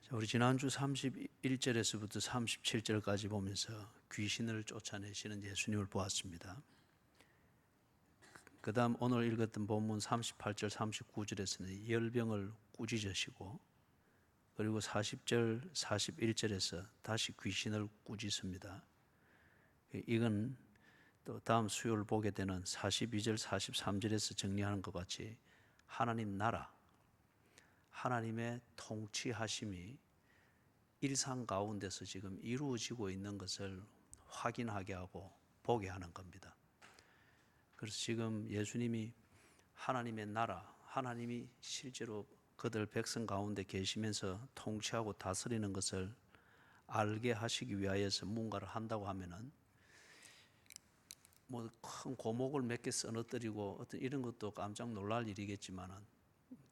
자, 우리 지난주 31절에서부터 37절까지 보면서 귀신을 쫓아내시는 예수님을 보았습니다. 그 다음 오늘 읽었던 본문 38절, 39절에서는 열병을 꾸짖으시고, 그리고 40절, 41절에서 다시 귀신을 꾸짖습니다. 이건 또 다음 수요일 보게 되는 42절, 43절에서 정리하는 것 같이 하나님 나라, 하나님의 통치하심이 일상 가운데서 지금 이루어지고 있는 것을 확인하게 하고 보게 하는 겁니다. 그래서 지금 예수님이 하나님의 나라, 하나님이 실제로 그들 백성 가운데 계시면서 통치하고 다스리는 것을 알게 하시기 위하여서 뭔가를 한다고 하면은 뭐 큰 고목을 몇 개 쓰러뜨리고 어떤 이런 것도 깜짝 놀랄 일이겠지만은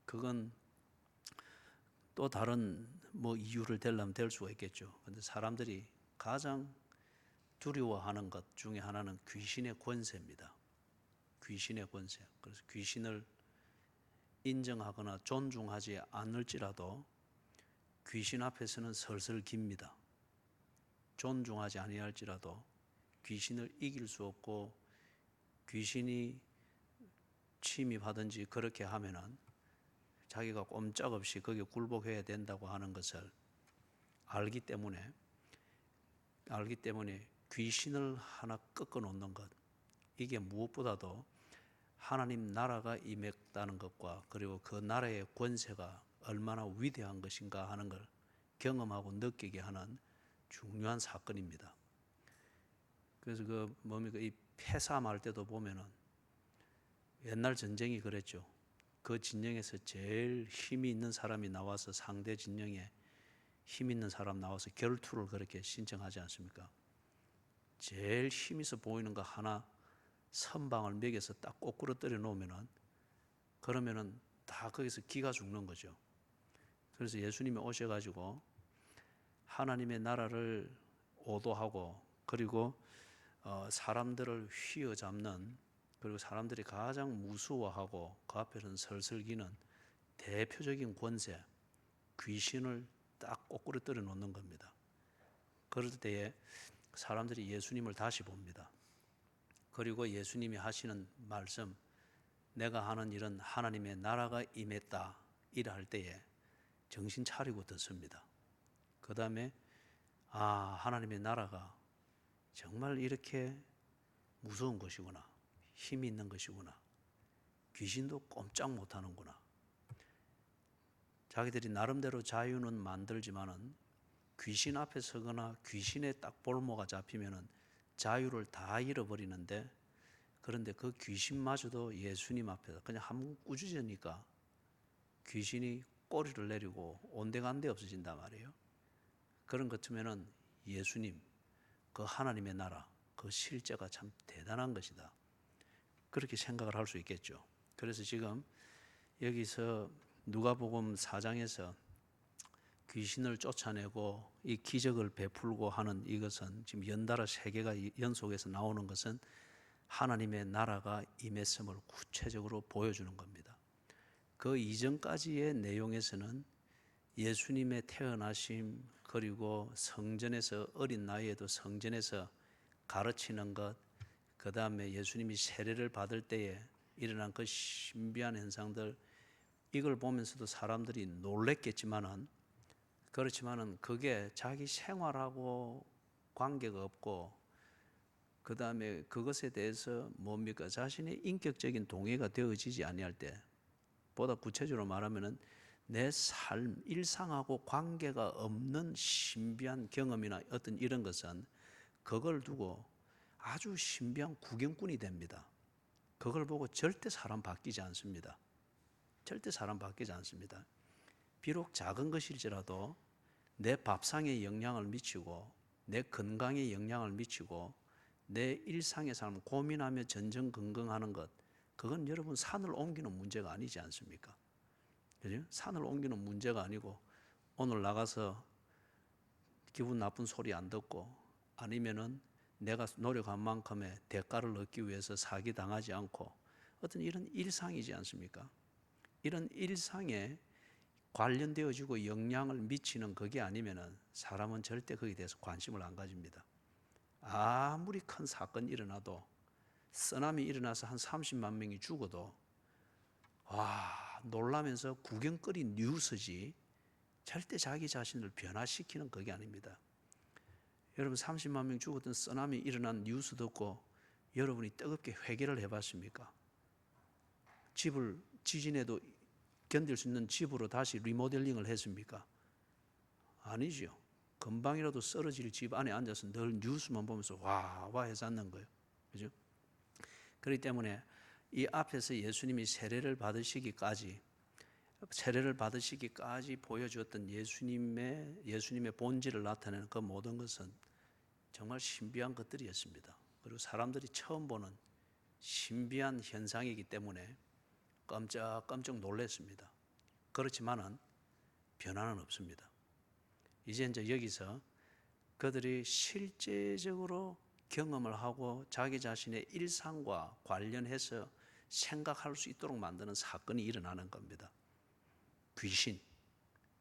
그건 또 다른 뭐 이유를 대려면 될 수가 있겠죠. 그런데 사람들이 가장 두려워하는 것 중에 하나는 귀신의 권세입니다. 귀신의 권세. 그래서 귀신을 인정하거나 존중하지 않을지라도 귀신 앞에서는 설설 깁니다. 존중하지 아니할지라도 귀신을 이길 수 없고 귀신이 침입하든지 그렇게 하면은 자기가 꼼짝없이 거기에 굴복해야 된다고 하는 것을 알기 때문에 귀신을 하나 꺾어 놓는 것, 이게 무엇보다도 하나님 나라가 임했다는 것과 그리고 그 나라의 권세가 얼마나 위대한 것인가 하는 걸 경험하고 느끼게 하는 중요한 사건입니다. 그래서 이 패삼할 때도 보면은 옛날 전쟁이 그랬죠. 그 진영에서 제일 힘이 있는 사람이 나와서 상대 진영에 힘 있는 사람 나와서 결투를 그렇게 신청하지 않습니까? 제일 힘 있어 보이는 거 하나 선방을 매겨서 딱 꼬꾸로 때려 놓으면은 그러면은 다 거기서 기가 죽는 거죠. 그래서 예수님이 오셔가지고 하나님의 나라를 오도하고 그리고 사람들을 휘어잡는, 그리고 사람들이 가장 무서워하고 그 앞에서는 설설기는 대표적인 권세, 귀신을 딱 거꾸로 때려 놓는 겁니다. 그럴 때에 사람들이 예수님을 다시 봅니다. 그리고 예수님이 하시는 말씀, 내가 하는 일은 하나님의 나라가 임했다 이럴 때에 정신 차리고 듣습니다. 그 다음에 하나님의 나라가 정말 이렇게 무서운 것이구나, 힘이 있는 것이구나, 귀신도 꼼짝 못하는구나. 자기들이 나름대로 자유는 만들지만은 귀신 앞에 서거나 귀신의 딱 볼모가 잡히면은 자유를 다 잃어버리는데, 그런데 그 귀신마저도 예수님 앞에서 그냥 한번 꾸짖으니까 귀신이 꼬리를 내리고 온데간데 없어진단 말이에요. 그런 것 같으면은 예수님, 그 하나님의 나라, 그 실제가 참 대단한 것이다, 그렇게 생각을 할 수 있겠죠. 그래서 지금 여기서 누가복음 4장에서 귀신을 쫓아내고 이 기적을 베풀고 하는 이것은 지금 연달아 3개가 연속해서 나오는 것은 하나님의 나라가 임했음을 구체적으로 보여주는 겁니다. 그 이전까지의 내용에서는 예수님의 태어나심, 그리고 성전에서 어린 나이에도 성전에서 가르치는 것, 그 다음에 예수님이 세례를 받을 때에 일어난 그 신비한 현상들, 이걸 보면서도 사람들이 놀랬겠지만은, 그렇지만은 그게 자기 생활하고 관계가 없고, 그 다음에 그것에 대해서 뭡니까? 자신의 인격적인 동의가 되어지지 아니할 때, 보다 구체적으로 말하면은 내 삶, 일상하고 관계가 없는 신비한 경험이나 어떤 이런 것은 그걸 두고 아주 신비한 구경꾼이 됩니다. 그걸 보고 절대 사람 바뀌지 않습니다. 절대 사람 바뀌지 않습니다. 비록 작은 것일지라도 내 밥상에 영향을 미치고 내 건강에 영향을 미치고 내 일상의 삶, 고민하며 전전긍긍하는 것, 그건 여러분 산을 옮기는 문제가 아니지 않습니까? 그죠? 산을 옮기는 문제가 아니고 오늘 나가서 기분 나쁜 소리 안 듣고, 아니면은 내가 노력한 만큼의 대가를 얻기 위해서 사기당하지 않고, 어떤 이런 일상이지 않습니까? 이런 일상에 관련되어지고 영향을 미치는 그게 아니면은 사람은 절대 거기에 대해서 관심을 안 가집니다. 아무리 큰 사건이 일어나도, 쓰나미 일어나서 한 30만 명이 죽어도 와 놀라면서 구경거리 뉴스지 절대 자기 자신을 변화시키는 그게 아닙니다. 여러분 30만 명 죽었던 쓰나미 일어난 뉴스 듣고 여러분이 뜨겁게 회개를 해봤습니까? 집을 지진에도 견딜 수 있는 집으로 다시 리모델링을 했습니까? 아니죠. 금방이라도 쓰러질 집 안에 앉아서 늘 뉴스만 보면서 와 해서 앉는 거예요. 그죠? 그렇기 때문에 이 앞에서 예수님이 세례를 받으시기까지 보여주었던 예수님의 본질을 나타내는 그 모든 것은 정말 신비한 것들이었습니다. 그리고 사람들이 처음 보는 신비한 현상이기 때문에 깜짝 놀랐습니다. 그렇지만은 변화는 없습니다. 이제 여기서 그들이 실제적으로 경험을 하고 자기 자신의 일상과 관련해서 생각할 수 있도록 만드는 사건이 일어나는 겁니다. 귀신.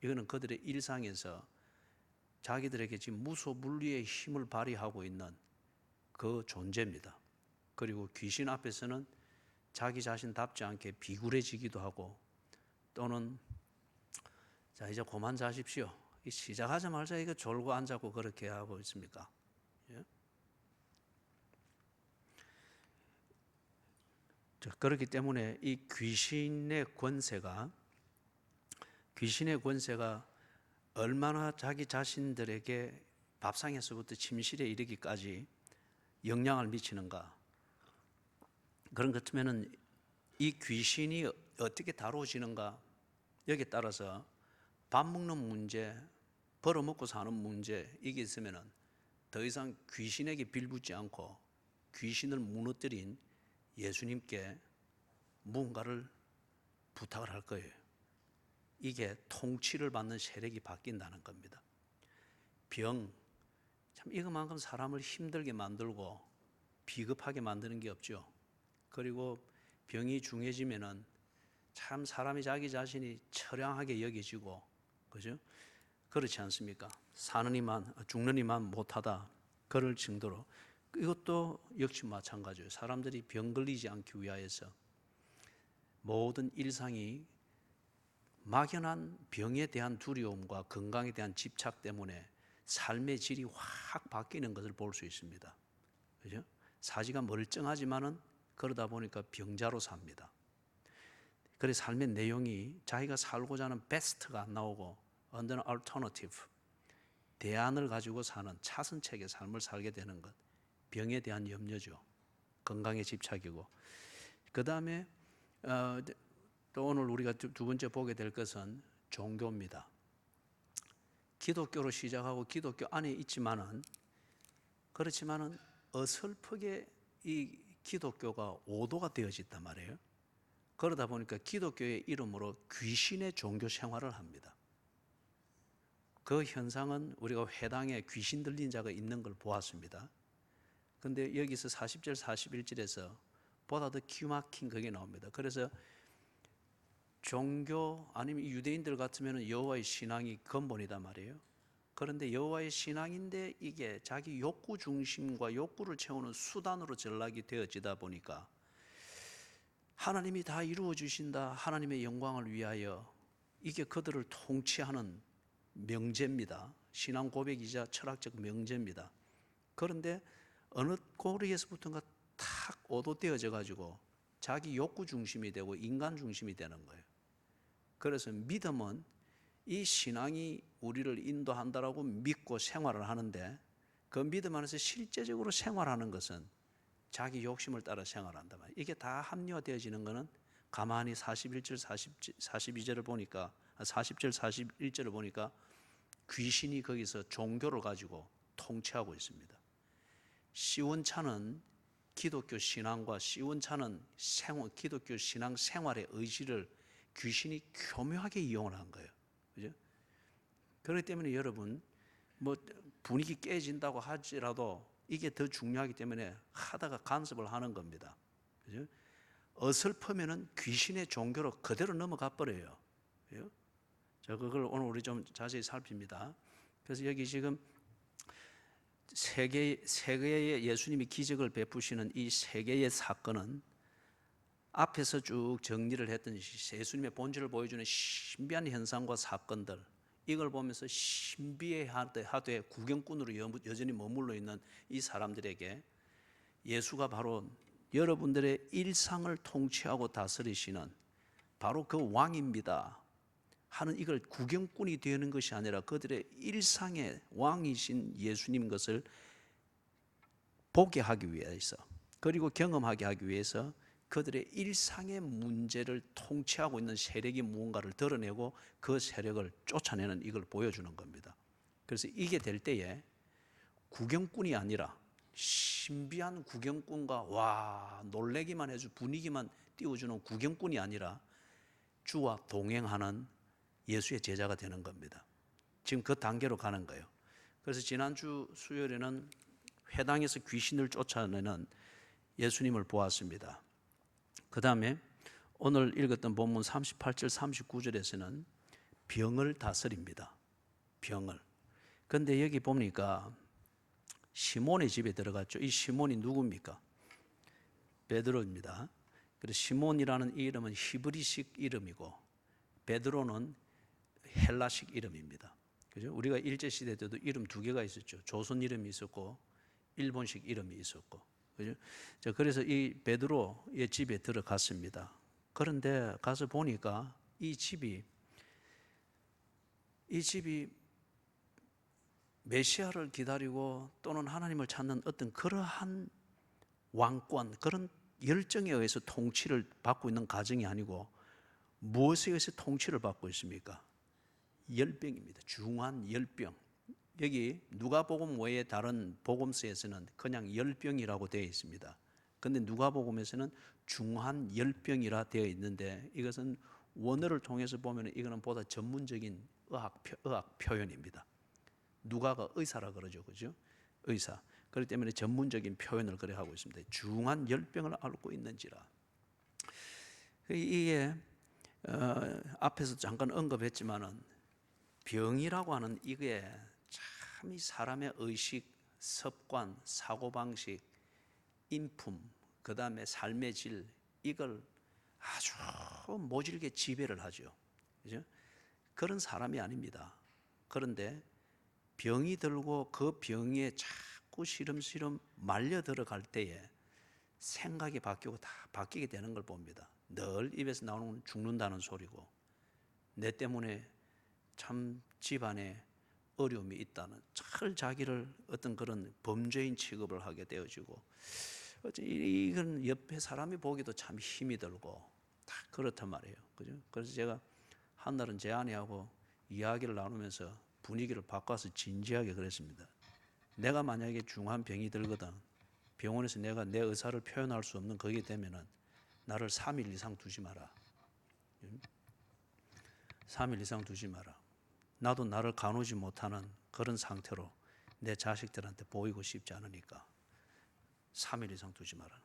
이거는 그들의 일상에서 자기들에게 지금 무소불위의 힘을 발휘하고 있는 그 존재입니다. 그리고 귀신 앞에서는 자기 자신답지 않게 비굴해지기도 하고, 또는 자 이제 그만 자십시오. 시작하자마자 이거 졸고 앉았고 그렇게 하고 있습니까? 예? 그렇기 때문에 이 귀신의 권세가 얼마나 자기 자신들에게 밥상에서부터 침실에 이르기까지 영향을 미치는가. 그런 것 같으면은 이 귀신이 어떻게 다루어지는가, 여기에 따라서 밥 먹는 문제, 벌어먹고 사는 문제, 이게 있으면은 더 이상 귀신에게 빌붙지 않고 귀신을 무너뜨린 예수님께 무언가를 부탁을 할 거예요. 이게 통치를 받는 세력이 바뀐다는 겁니다. 병, 참 이것만큼 사람을 힘들게 만들고 비겁하게 만드는 게 없죠. 그리고 병이 중해지면은 참 사람이 자기 자신이 처량하게 여겨지고, 그죠? 그렇지 않습니까? 죽는 이만 못하다 그럴 정도로. 이것도 역시 마찬가지예요. 사람들이 병 걸리지 않기 위하여서 모든 일상이 막연한 병에 대한 두려움과 건강에 대한 집착 때문에 삶의 질이 확 바뀌는 것을 볼 수 있습니다. 그죠? 사지가 멀쩡하지만은 그러다 보니까 병자로 삽니다. 그래서 삶의 내용이 자기가 살고자 하는 베스트가 안 나오고 언제나 alternative, 대안을 가지고 사는 차선책의 삶을 살게 되는 것. 병에 대한 염려죠. 건강에 집착이고. 그 다음에 또 오늘 우리가 두 번째 보게 될 것은 종교입니다. 기독교로 시작하고 기독교 안에 있지만은, 그렇지만은 어설프게 이 기독교가 오도가 되어졌단 말이에요. 그러다 보니까 기독교의 이름으로 귀신의 종교 생활을 합니다. 그 현상은 우리가 회당에 귀신 들린 자가 있는 걸 보았습니다. 근데 여기서 40절 41절에서 보다 더 기막힌 그게 나옵니다. 그래서 종교 아니면 유대인들 같으면 여호와의 신앙이 근본이단 말이에요. 그런데 여호와의 신앙인데 이게 자기 욕구 중심과 욕구를 채우는 수단으로 전락이 되어지다 보니까 하나님이 다 이루어 주신다, 하나님의 영광을 위하여, 이게 그들을 통치하는 명제입니다. 신앙 고백이자 철학적 명제입니다. 그런데 어느 고리에서부터인가 탁 오도되어져 가지고 자기 욕구 중심이 되고 인간 중심이 되는 거예요. 그래서 믿음은 이 신앙이 우리를 인도한다라고 믿고 생활을 하는데, 그 믿음 안에서 실제적으로 생활하는 것은 자기 욕심을 따라 생활한다 말이에요. 이게 다 합리화되어지는 것은 가만히 41절 42절을 보니까, 40절 41절을 보니까 귀신이 거기서 종교를 가지고 통치하고 있습니다. 시원찮은 기독교 신앙과 시원찮은 기독교 신앙 생활의 의지를 귀신이 교묘하게 이용을 한 거예요. 그죠? 그렇기 때문에 여러분, 뭐 분위기 깨진다고 할지라도 이게 더 중요하기 때문에 하다가 간섭을 하는 겁니다. 그죠? 어설프면은 귀신의 종교로 그대로 넘어가 버려요. 그죠? 그걸 오늘 우리 좀 자세히 살핍니다. 그래서 여기 지금 세 개의 예수님이 기적을 베푸시는 이 세 개의 사건은 앞에서 쭉 정리를 했던 예수님의 본질을 보여주는 신비한 현상과 사건들, 이걸 보면서 신비하되 구경꾼으로 여전히 머물러 있는 이 사람들에게 예수가 바로 여러분들의 일상을 통치하고 다스리시는 바로 그 왕입니다 하는, 이걸 구경꾼이 되는 것이 아니라 그들의 일상의 왕이신 예수님 것을 보게 하기 위해서, 그리고 경험하게 하기 위해서 그들의 일상의 문제를 통치하고 있는 세력이 무언가를 드러내고 그 세력을 쫓아내는, 이걸 보여주는 겁니다. 그래서 이게 될 때에 구경꾼이 아니라 신비한 구경꾼과 와 놀래기만 해주 분위기만 띄워주는 구경꾼이 아니라 주와 동행하는 예수의 제자가 되는 겁니다. 지금 그 단계로 가는 거예요. 그래서 지난주 수요일에는 회당에서 귀신을 쫓아내는 예수님을 보았습니다. 그 다음에 오늘 읽었던 본문 38절 39절에서는 병을 다스립니다. 병을. 그런데 여기 보니까 시몬의 집에 들어갔죠. 이 시몬이 누굽니까? 베드로입니다. 그래서 시몬이라는 이 이름은 히브리식 이름이고 베드로는 헬라식 이름입니다. 그죠? 우리가 일제시대 때도 이름 두 개가 있었죠. 조선 이름이 있었고 일본식 이름이 있었고. 그죠? 그래서 이 베드로의 집에 들어갔습니다. 그런데 가서 보니까 이 집이 메시아를 기다리고 또는 하나님을 찾는 어떤 그러한 왕권, 그런 열정에 의해서 통치를 받고 있는 가정이 아니고 무엇에 의해서 통치를 받고 있습니까? 열병입니다. 중한 열병. 여기 누가복음 외에 다른 복음서에서는 그냥 열병이라고 되어 있습니다. 그런데 누가복음에서는 중한 열병이라 되어 있는데 이것은 원어를 통해서 보면 이거는 보다 전문적인 의학 표현입니다. 누가가 의사라 그러죠, 그죠? 의사. 그렇기 때문에 전문적인 표현을 그래 하고 있습니다. 중한 열병을 앓고 있는지라. 이게 앞에서 잠깐 언급했지만은 병이라고 하는 이게 참 이 사람의 의식, 습관, 사고방식, 인품, 그 다음에 삶의 질, 이걸 아주 모질게 지배를 하죠. 그죠? 그런 사람이 아닙니다. 그런데 병이 들고 그 병에 자꾸 시름시름 말려 들어갈 때에 생각이 바뀌고 다 바뀌게 되는 걸 봅니다. 늘 입에서 나오는 죽는다는 소리고 내 때문에 참 집안에 어려움이 있다는, 잘 자기를 어떤 그런 범죄인 취급을 하게 되어지고, 이건 옆에 사람이 보기도 참 힘이 들고 다 그렇단 말이에요. 그죠? 그래서 제가 한 날은 제 아내하고 이야기를 나누면서 분위기를 바꿔서 진지하게 그랬습니다. 내가 만약에 중한 병이 들거든, 병원에서 내가 내 의사를 표현할 수 없는 거기 되면은 나를 3일 이상 두지 마라. 3일 이상 두지 마라. 나도 나를 가누지 못하는 그런 상태로 내 자식들한테 보이고 싶지 않으니까 3일 이상 두지 마라.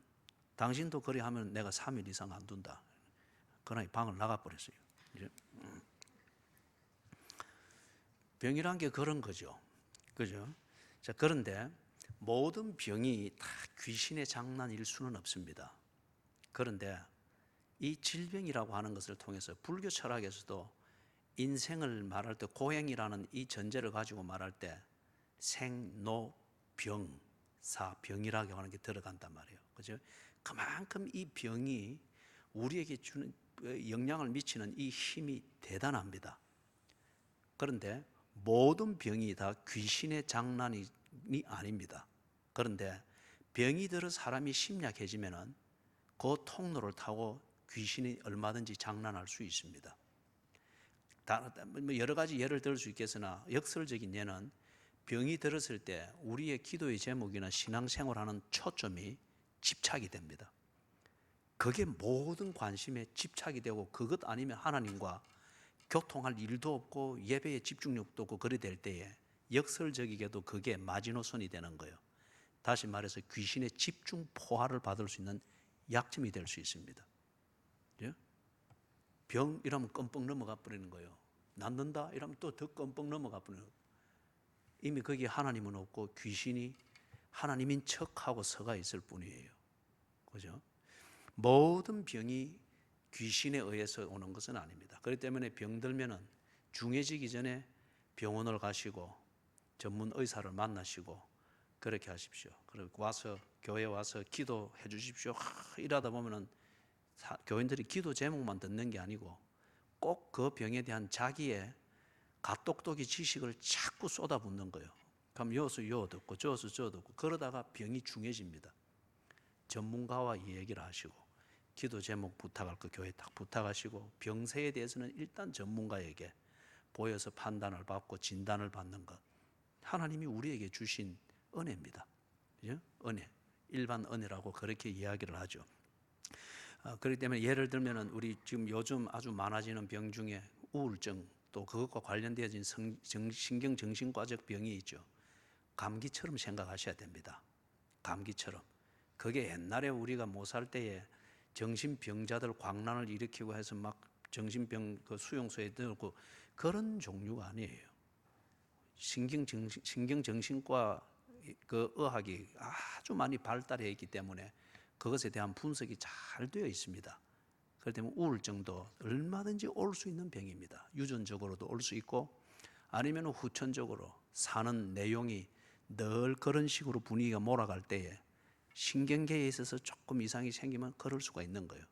당신도 그리 하면 내가 3일 이상 안 둔다. 그러니 방을 나가버렸어요. 병이란 게 그런 거죠. 그죠? 자, 그런데 모든 병이 다 귀신의 장난일 수는 없습니다. 그런데 이 질병이라고 하는 것을 통해서 불교 철학에서도 인생을 말할 때 고행이라는 이 전제를 가지고 말할 때 생, 병, 사, 병이라고 하는 게 들어간단 말이에요. 그죠? 그만큼 이 병이 우리에게 주는 영향을 미치는 이 힘이 대단합니다. 그런데 모든 병이 다 귀신의 장난이 아닙니다. 그런데 병이 들어 사람이 심약해지면은 그 통로를 타고 귀신이 얼마든지 장난할 수 있습니다. 여러 가지 예를 들 수 있겠으나 역설적인 예는 병이 들었을 때 우리의 기도의 제목이나 신앙생활하는 초점이 집착이 됩니다. 그게 모든 관심에 집착이 되고 그것 아니면 하나님과 교통할 일도 없고 예배에 집중력도 없고 그리 될 때에 역설적이게도 그게 마지노선이 되는 거예요. 다시 말해서 귀신의 집중 포화를 받을 수 있는 약점이 될 수 있습니다. 병이라면 껌뻑 넘어가 버리는 거예요. 낫는다 이러면 또 더 껌뻑 넘어가 버려요. 이미 거기에 하나님은 없고 귀신이 하나님인 척하고 서가 있을 뿐이에요. 그죠? 모든 병이 귀신에 의해서 오는 것은 아닙니다. 그렇기 때문에 병들면은 중해지기 전에 병원을 가시고 전문 의사를 만나시고 그렇게 하십시오. 그리고 와서 교회 와서 기도해 주십시오. 이러다 보면은 교인들이 기도 제목만 듣는 게 아니고 꼭 그 병에 대한 자기의 갓똑똑이 지식을 자꾸 쏟아붓는 거예요. 그럼 여기서 요 듣고 저기서 저 듣고 그러다가 병이 중해집니다. 전문가와 이 얘기를 하시고 기도 제목 부탁할 거 교회에 딱 부탁하시고 병세에 대해서는 일단 전문가에게 보여서 판단을 받고 진단을 받는 것, 하나님이 우리에게 주신 은혜입니다. 그죠? 은혜, 일반 은혜라고 그렇게 이야기를 하죠. 그렇기 때문에 예를 들면은 우리 지금 요즘 아주 많아지는 병 중에 우울증, 또 그것과 관련되어진 신경정신과적 병이 있죠. 감기처럼 생각하셔야 됩니다. 감기처럼. 그게 옛날에 우리가 못 살 때에 정신병자들 광란을 일으키고 해서 막 정신병 그 수용소에 들고 그런 종류가 아니에요. 신경정신과 그 의학이 아주 많이 발달해 있기 때문에 그것에 대한 분석이 잘 되어 있습니다. 그렇기 때문에 우울증도 얼마든지 올 수 있는 병입니다. 유전적으로도 올 수 있고 아니면 후천적으로 사는 내용이 늘 그런 식으로 분위기가 몰아갈 때에 신경계에 있어서 조금 이상이 생기면 그럴 수가 있는 거예요.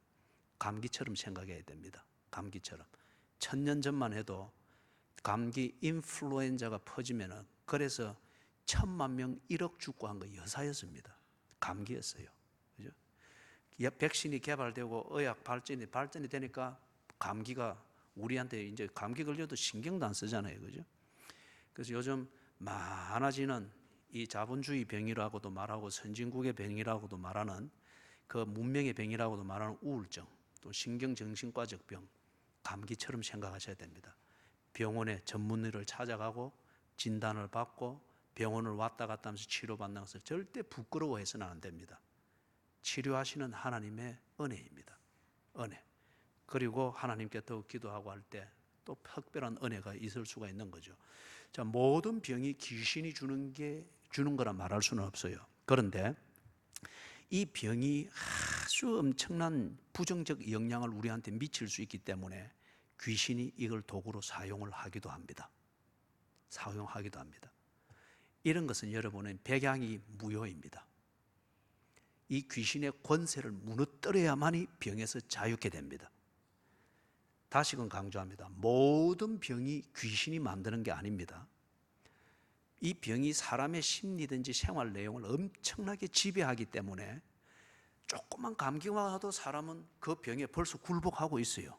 감기처럼 생각해야 됩니다. 감기처럼. 1000년 전만 해도 감기 인플루엔자가 퍼지면은 그래서 1000만 명 1억 죽고 한 거 여사였습니다. 감기였어요. 그죠? 백신이 개발되고 의학 발전이 되니까 감기가 우리한테 이제 감기 걸려도 신경도 안 쓰잖아요. 그죠? 그래서 요즘 많아지는 이 자본주의 병이라고도 말하고 선진국의 병이라고도 말하는 그 문명의 병이라고도 말하는 우울증, 또 신경정신과적 병, 감기처럼 생각하셔야 됩니다. 병원에 전문의를 찾아가고 진단을 받고 병원을 왔다 갔다 하면서 치료받는 것을 절대 부끄러워해서는 안 됩니다. 치료하시는 하나님의 은혜입니다. 은혜. 그리고 하나님께 더욱 기도하고 할 때 또 특별한 은혜가 있을 수가 있는 거죠. 자, 모든 병이 귀신이 주는 거라 말할 수는 없어요. 그런데 이 병이 아주 엄청난 부정적 영향을 우리한테 미칠 수 있기 때문에 귀신이 이걸 도구로 사용을 하기도 합니다. 사용하기도 합니다. 이런 것은 여러분의 백양이 무효입니다. 이 귀신의 권세를 무너뜨려야만이 병에서 자유케 됩니다. 다시금 강조합니다. 모든 병이 귀신이 만드는 게 아닙니다. 이 병이 사람의 심리든지 생활 내용을 엄청나게 지배하기 때문에 조그만 감기만 와도 사람은 그 병에 벌써 굴복하고 있어요.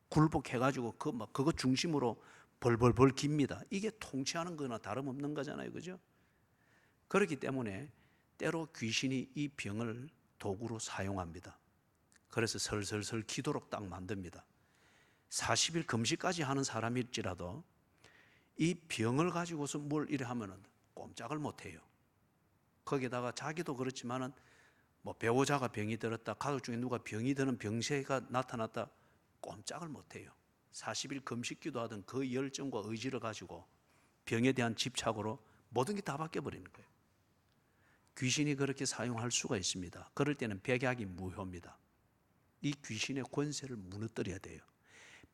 굴복해가지고 그거 중심으로 벌벌벌 깁니다. 이게 통치하는 거나 다름없는 거잖아요. 그죠? 그렇기 때문에 때로 귀신이 이 병을 도구로 사용합니다. 그래서 설설설 기도록 딱 만듭니다. 40일 금식까지 하는 사람일지라도 이 병을 가지고서 뭘 이래 하면은 꼼짝을 못 해요. 거기다가 자기도 그렇지만은 뭐 배우자가 병이 들었다, 가족 중에 누가 병이 드는 병세가 나타났다, 꼼짝을 못 해요. 40일 금식 기도하던 그 열정과 의지를 가지고 병에 대한 집착으로 모든 게 다 바뀌어 버리는 거예요. 귀신이 그렇게 사용할 수가 있습니다. 그럴 때는 백약이 무효입니다. 이 귀신의 권세를 무너뜨려야 돼요.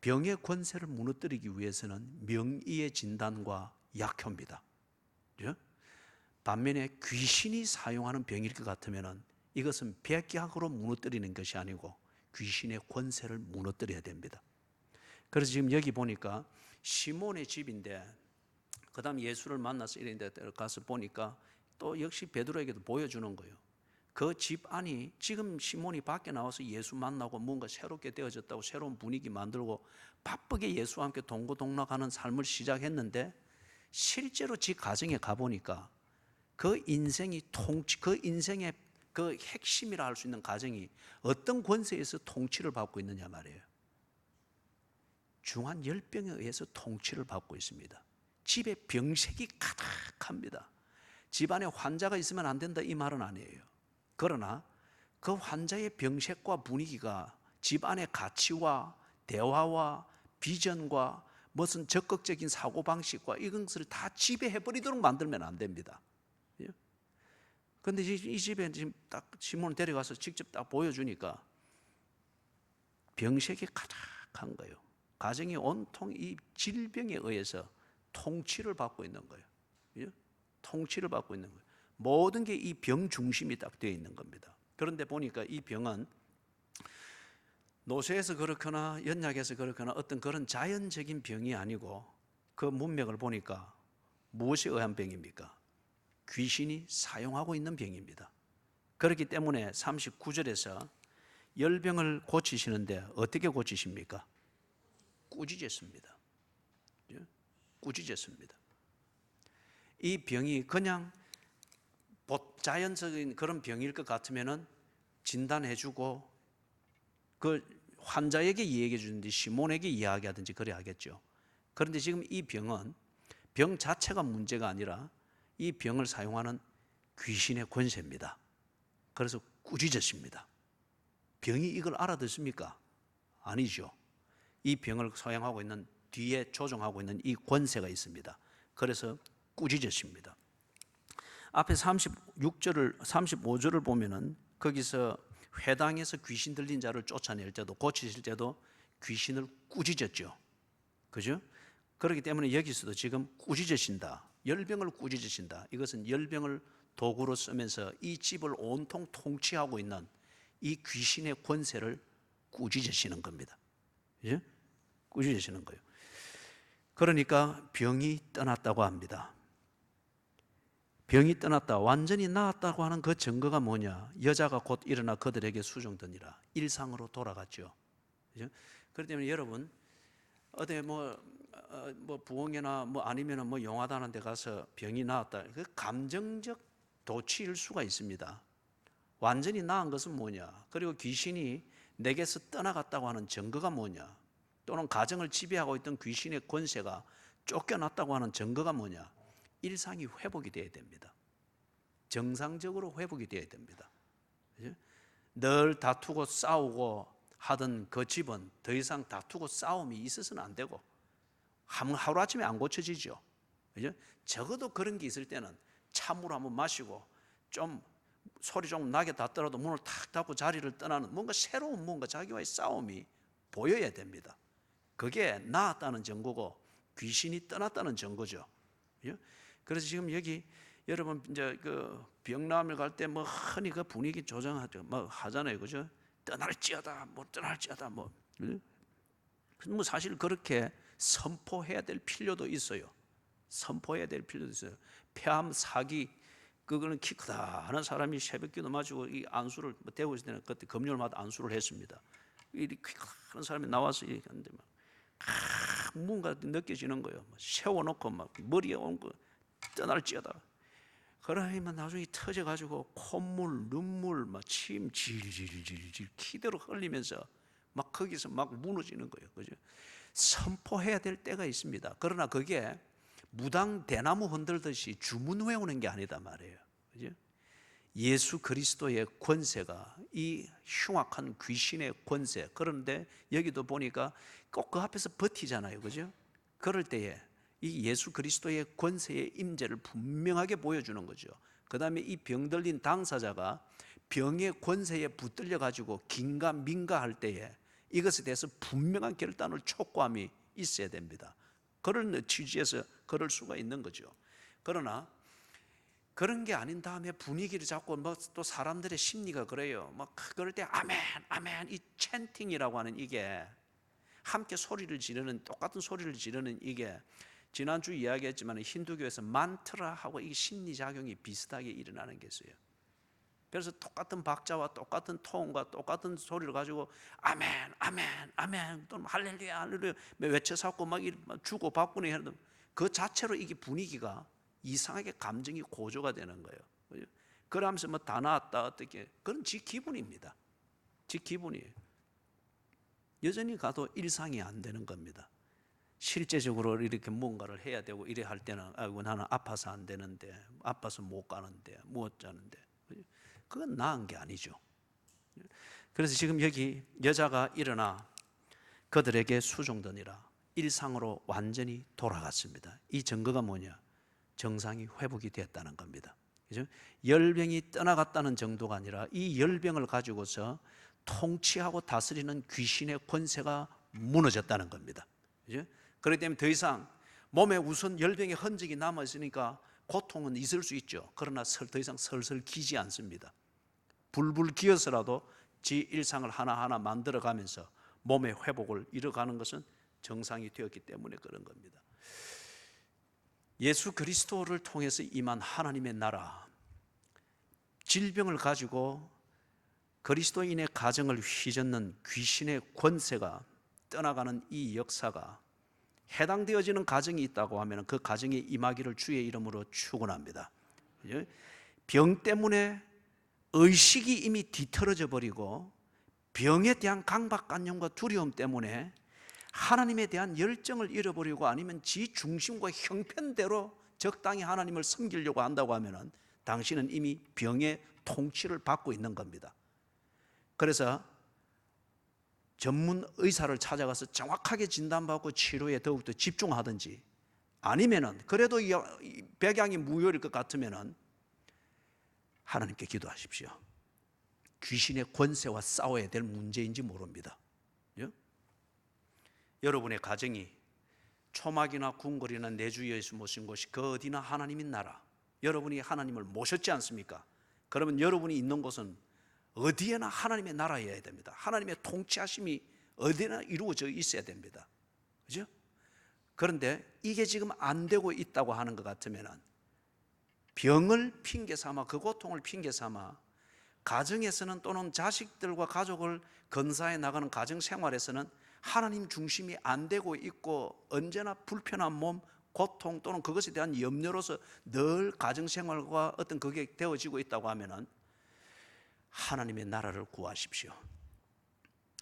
병의 권세를 무너뜨리기 위해서는 명의의 진단과 약효입니다. 반면에 귀신이 사용하는 병일 것 같으면 이것은 백약으로 무너뜨리는 것이 아니고 귀신의 권세를 무너뜨려야 됩니다. 그래서 지금 여기 보니까 시몬의 집인데 그 다음 예수를 만나서 이런 데 가서 보니까 또 역시 베드로에게도 보여주는 거예요. 그 집 안이 지금 시몬이 밖에 나와서 예수 만나고 뭔가 새롭게 되어졌다고 새로운 분위기 만들고 바쁘게 예수와 함께 동고동락하는 삶을 시작했는데 실제로 집 가정에 가보니까 그 인생의 그 인생의 그 핵심이라 할 수 있는 가정이 어떤 권세에서 통치를 받고 있느냐 말이에요. 중한 열병에 의해서 통치를 받고 있습니다. 집에 병색이 가득합니다. 집안에 환자가 있으면 안 된다 이 말은 아니에요. 그러나 그 환자의 병색과 분위기가 집안의 가치와 대화와 비전과 무슨 적극적인 사고방식과 이런 것을 다 지배해버리도록 만들면 안 됩니다. 그런데 이 집에 지금 딱 시몬을 데려가서 직접 딱 보여주니까 병색이 가득한 거예요. 가정이 온통 이 질병에 의해서 통치를 받고 있는 거예요. 통치를 받고 있는 거예요. 모든 게 이 병 중심이 딱 되어 있는 겁니다. 그런데 보니까 이 병은 노쇠에서 그렇거나 연약해서 그렇거나 어떤 그런 자연적인 병이 아니고 그 문맥을 보니까 무엇에 의한 병입니까? 귀신이 사용하고 있는 병입니다. 그렇기 때문에 39절에서 열병을 고치시는데 어떻게 고치십니까? 꾸짖었습니다. 꾸짖었습니다. 이 병이 그냥 자연적인 그런 병일 것 같으면은 진단해주고 그 환자에게 이야기해 주든지 시몬에게 이야기하든지 그래 하겠죠. 그런데 지금 이 병은 병 자체가 문제가 아니라 이 병을 사용하는 귀신의 권세입니다. 그래서 꾸짖으십니다. 병이 이걸 알아듣습니까? 아니죠. 이 병을 사용하고 있는 뒤에 조종하고 있는 이 권세가 있습니다. 그래서 꾸짖으십니다. 앞에 36절을 35절을 보면은 거기서 회당에서 귀신 들린 자를 쫓아낼 때도 고치실 때도 귀신을 꾸짖었죠. 그죠? 그렇기 때문에 여기서도 지금 꾸짖으신다. 열병을 꾸짖으신다. 이것은 열병을 도구로 쓰면서 이 집을 온통 통치하고 있는 이 귀신의 권세를 꾸짖으시는 겁니다. 그죠? 꾸짖으시는 거예요. 그러니까 병이 떠났다고 합니다. 병이 떠났다, 완전히 나았다고 하는 그 증거가 뭐냐? 여자가 곧 일어나 그들에게 수종드니라. 일상으로 돌아갔죠. 그렇죠? 그렇기 때문에 여러분 어디 뭐 부흥회나 뭐 아니면은 뭐 영화다는 데 가서 병이 나았다. 그 감정적 도취일 수가 있습니다. 완전히 나은 것은 뭐냐? 그리고 귀신이 내게서 떠나갔다고 하는 증거가 뭐냐? 또는 가정을 지배하고 있던 귀신의 권세가 쫓겨났다고 하는 증거가 뭐냐? 일상이 회복이 되어야 됩니다. 정상적으로 회복이 되어야 됩니다. 그렇죠? 늘 다투고 싸우고 하던 그 집은 더 이상 다투고 싸움이 있어서는 안 되고 하루아침에 안 고쳐지죠. 그렇죠? 적어도 그런 게 있을 때는 찬물 한번 마시고 좀 소리 좀 나게 닿더라도 문을 탁 닫고 자리를 떠나는 뭔가 새로운 뭔가 자기와의 싸움이 보여야 됩니다. 그게 나았다는 증거고 귀신이 떠났다는 증거죠. 그렇죠? 그래서 지금 여기 여러분 이제 그 병남을 갈 때 뭐 흔히 그 분위기 조정하죠. 뭐 하잖아요. 그죠? 떠날지어다. 뭐 떠날지어다. 뭐 사실 그렇게 선포해야 될 필요도 있어요. 선포해야 될 필요도 있어요. 폐암 사기 그거는 키 크다 하는 사람이 새벽기도 마치고 이 안수를 대고 있을 때는 그때 금요일마다 안수를 했습니다. 이 키 큰 사람이 나와서 얘기하는데 막 뭔가 느껴지는 거예요. 세워놓고 막 머리에 온 거 떠날지어다. 그러면 나중에 터져가지고 콧물, 눈물, 막 침 질질질질 키대로 흘리면서 막 거기서 막 무너지는 거예요. 그죠? 선포해야 될 때가 있습니다. 그러나 그게 무당 대나무 흔들듯이 주문 외우는 게 아니다 말이에요. 그죠? 예수 그리스도의 권세가 이 흉악한 귀신의 권세. 그런데 여기도 보니까 꼭 그 앞에서 버티잖아요. 그죠? 그럴 때에 이 예수 그리스도의 권세의 임재를 분명하게 보여주는 거죠. 그 다음에 이 병들린 당사자가 병의 권세에 붙들려 가지고 긴가민가할 때에 이것에 대해서 분명한 결단을 촉구함이 있어야 됩니다. 그런 취지에서 그럴 수가 있는 거죠. 그러나 그런 게 아닌 다음에 분위기를 잡고 뭐 또 사람들의 심리가 그래요. 막 그럴 때 아멘, 아멘 이 챈팅이라고 하는 이게 함께 소리를 지르는 똑같은 소리를 지르는 이게 지난주 이야기했지만 힌두교에서 만트라하고 이 심리작용이 비슷하게 일어나는 게 있어요. 그래서 똑같은 박자와 똑같은 톤과 똑같은 소리를 가지고 아멘, 아멘, 아멘 또는 할렐루야, 할렐루야 외쳐서 막 주고받고는 하는 그 자체로 이게 분위기가 이상하게 감정이 고조가 되는 거예요. 그러면서 뭐 다 나았다 어떻게 그런 지 기분입니다. 지 기분이에요. 여전히 가도 일상이 안 되는 겁니다. 실제적으로 이렇게 뭔가를 해야 되고 이래 할 때는 아이고 나는 아파서 안 되는데 아파서 못 가는데 못 자는데 그건 나은 게 아니죠. 그래서 지금 여기 여자가 일어나 그들에게 수종드니라. 일상으로 완전히 돌아갔습니다. 이 증거가 뭐냐? 정상이 회복이 됐다는 겁니다. 그죠? 열병이 떠나갔다는 정도가 아니라 이 열병을 가지고서 통치하고 다스리는 귀신의 권세가 무너졌다는 겁니다. 그죠? 그렇기 때문에 더 이상 몸에 우선 열병의 흔적이 남아 있으니까 고통은 있을 수 있죠. 그러나 더 이상 설설 기지 않습니다. 불불 기어서라도 지 일상을 하나하나 만들어가면서 몸의 회복을 이뤄가는 것은 정상이 되었기 때문에 그런 겁니다. 예수 그리스도를 통해서 임한 하나님의 나라, 질병을 가지고 그리스도인의 가정을 휘젓는 귀신의 권세가 떠나가는 이 역사가 해당되어지는 가정이 있다고 하면 그 가정에 임하기를 주의 이름으로 축원합니다. 병 때문에 의식이 이미 뒤틀어져 버리고 병에 대한 강박관념과 두려움 때문에 하나님에 대한 열정을 잃어버리고 아니면 지 중심과 형편대로 적당히 하나님을 섬기려고 한다고 하면 당신은 이미 병의 통치를 받고 있는 겁니다. 그래서 전문 의사를 찾아가서 정확하게 진단받고 치료에 더욱더 집중하든지 아니면은 그래도 백양이 무효일 것 같으면은 하나님께 기도하십시오. 귀신의 권세와 싸워야 될 문제인지 모릅니다. 여러분의 가정이 초막이나 궁궐이나 내주 예수 모신 곳이 그 어디나 하나님의 나라, 여러분이 하나님을 모셨지 않습니까? 그러면 여러분이 있는 곳은 어디에나 하나님의 나라여야 됩니다. 하나님의 통치하심이 어디나 이루어져 있어야 됩니다. 그죠? 그런데 이게 지금 안 되고 있다고 하는 것 같으면 병을 핑계 삼아, 그 고통을 핑계 삼아 가정에서는 또는 자식들과 가족을 건사해 나가는 가정 생활에서는 하나님 중심이 안 되고 있고 언제나 불편한 몸, 고통 또는 그것에 대한 염려로서 늘 가정 생활과 어떤 그게 되어지고 있다고 하면은 하나님의 나라를 구하십시오.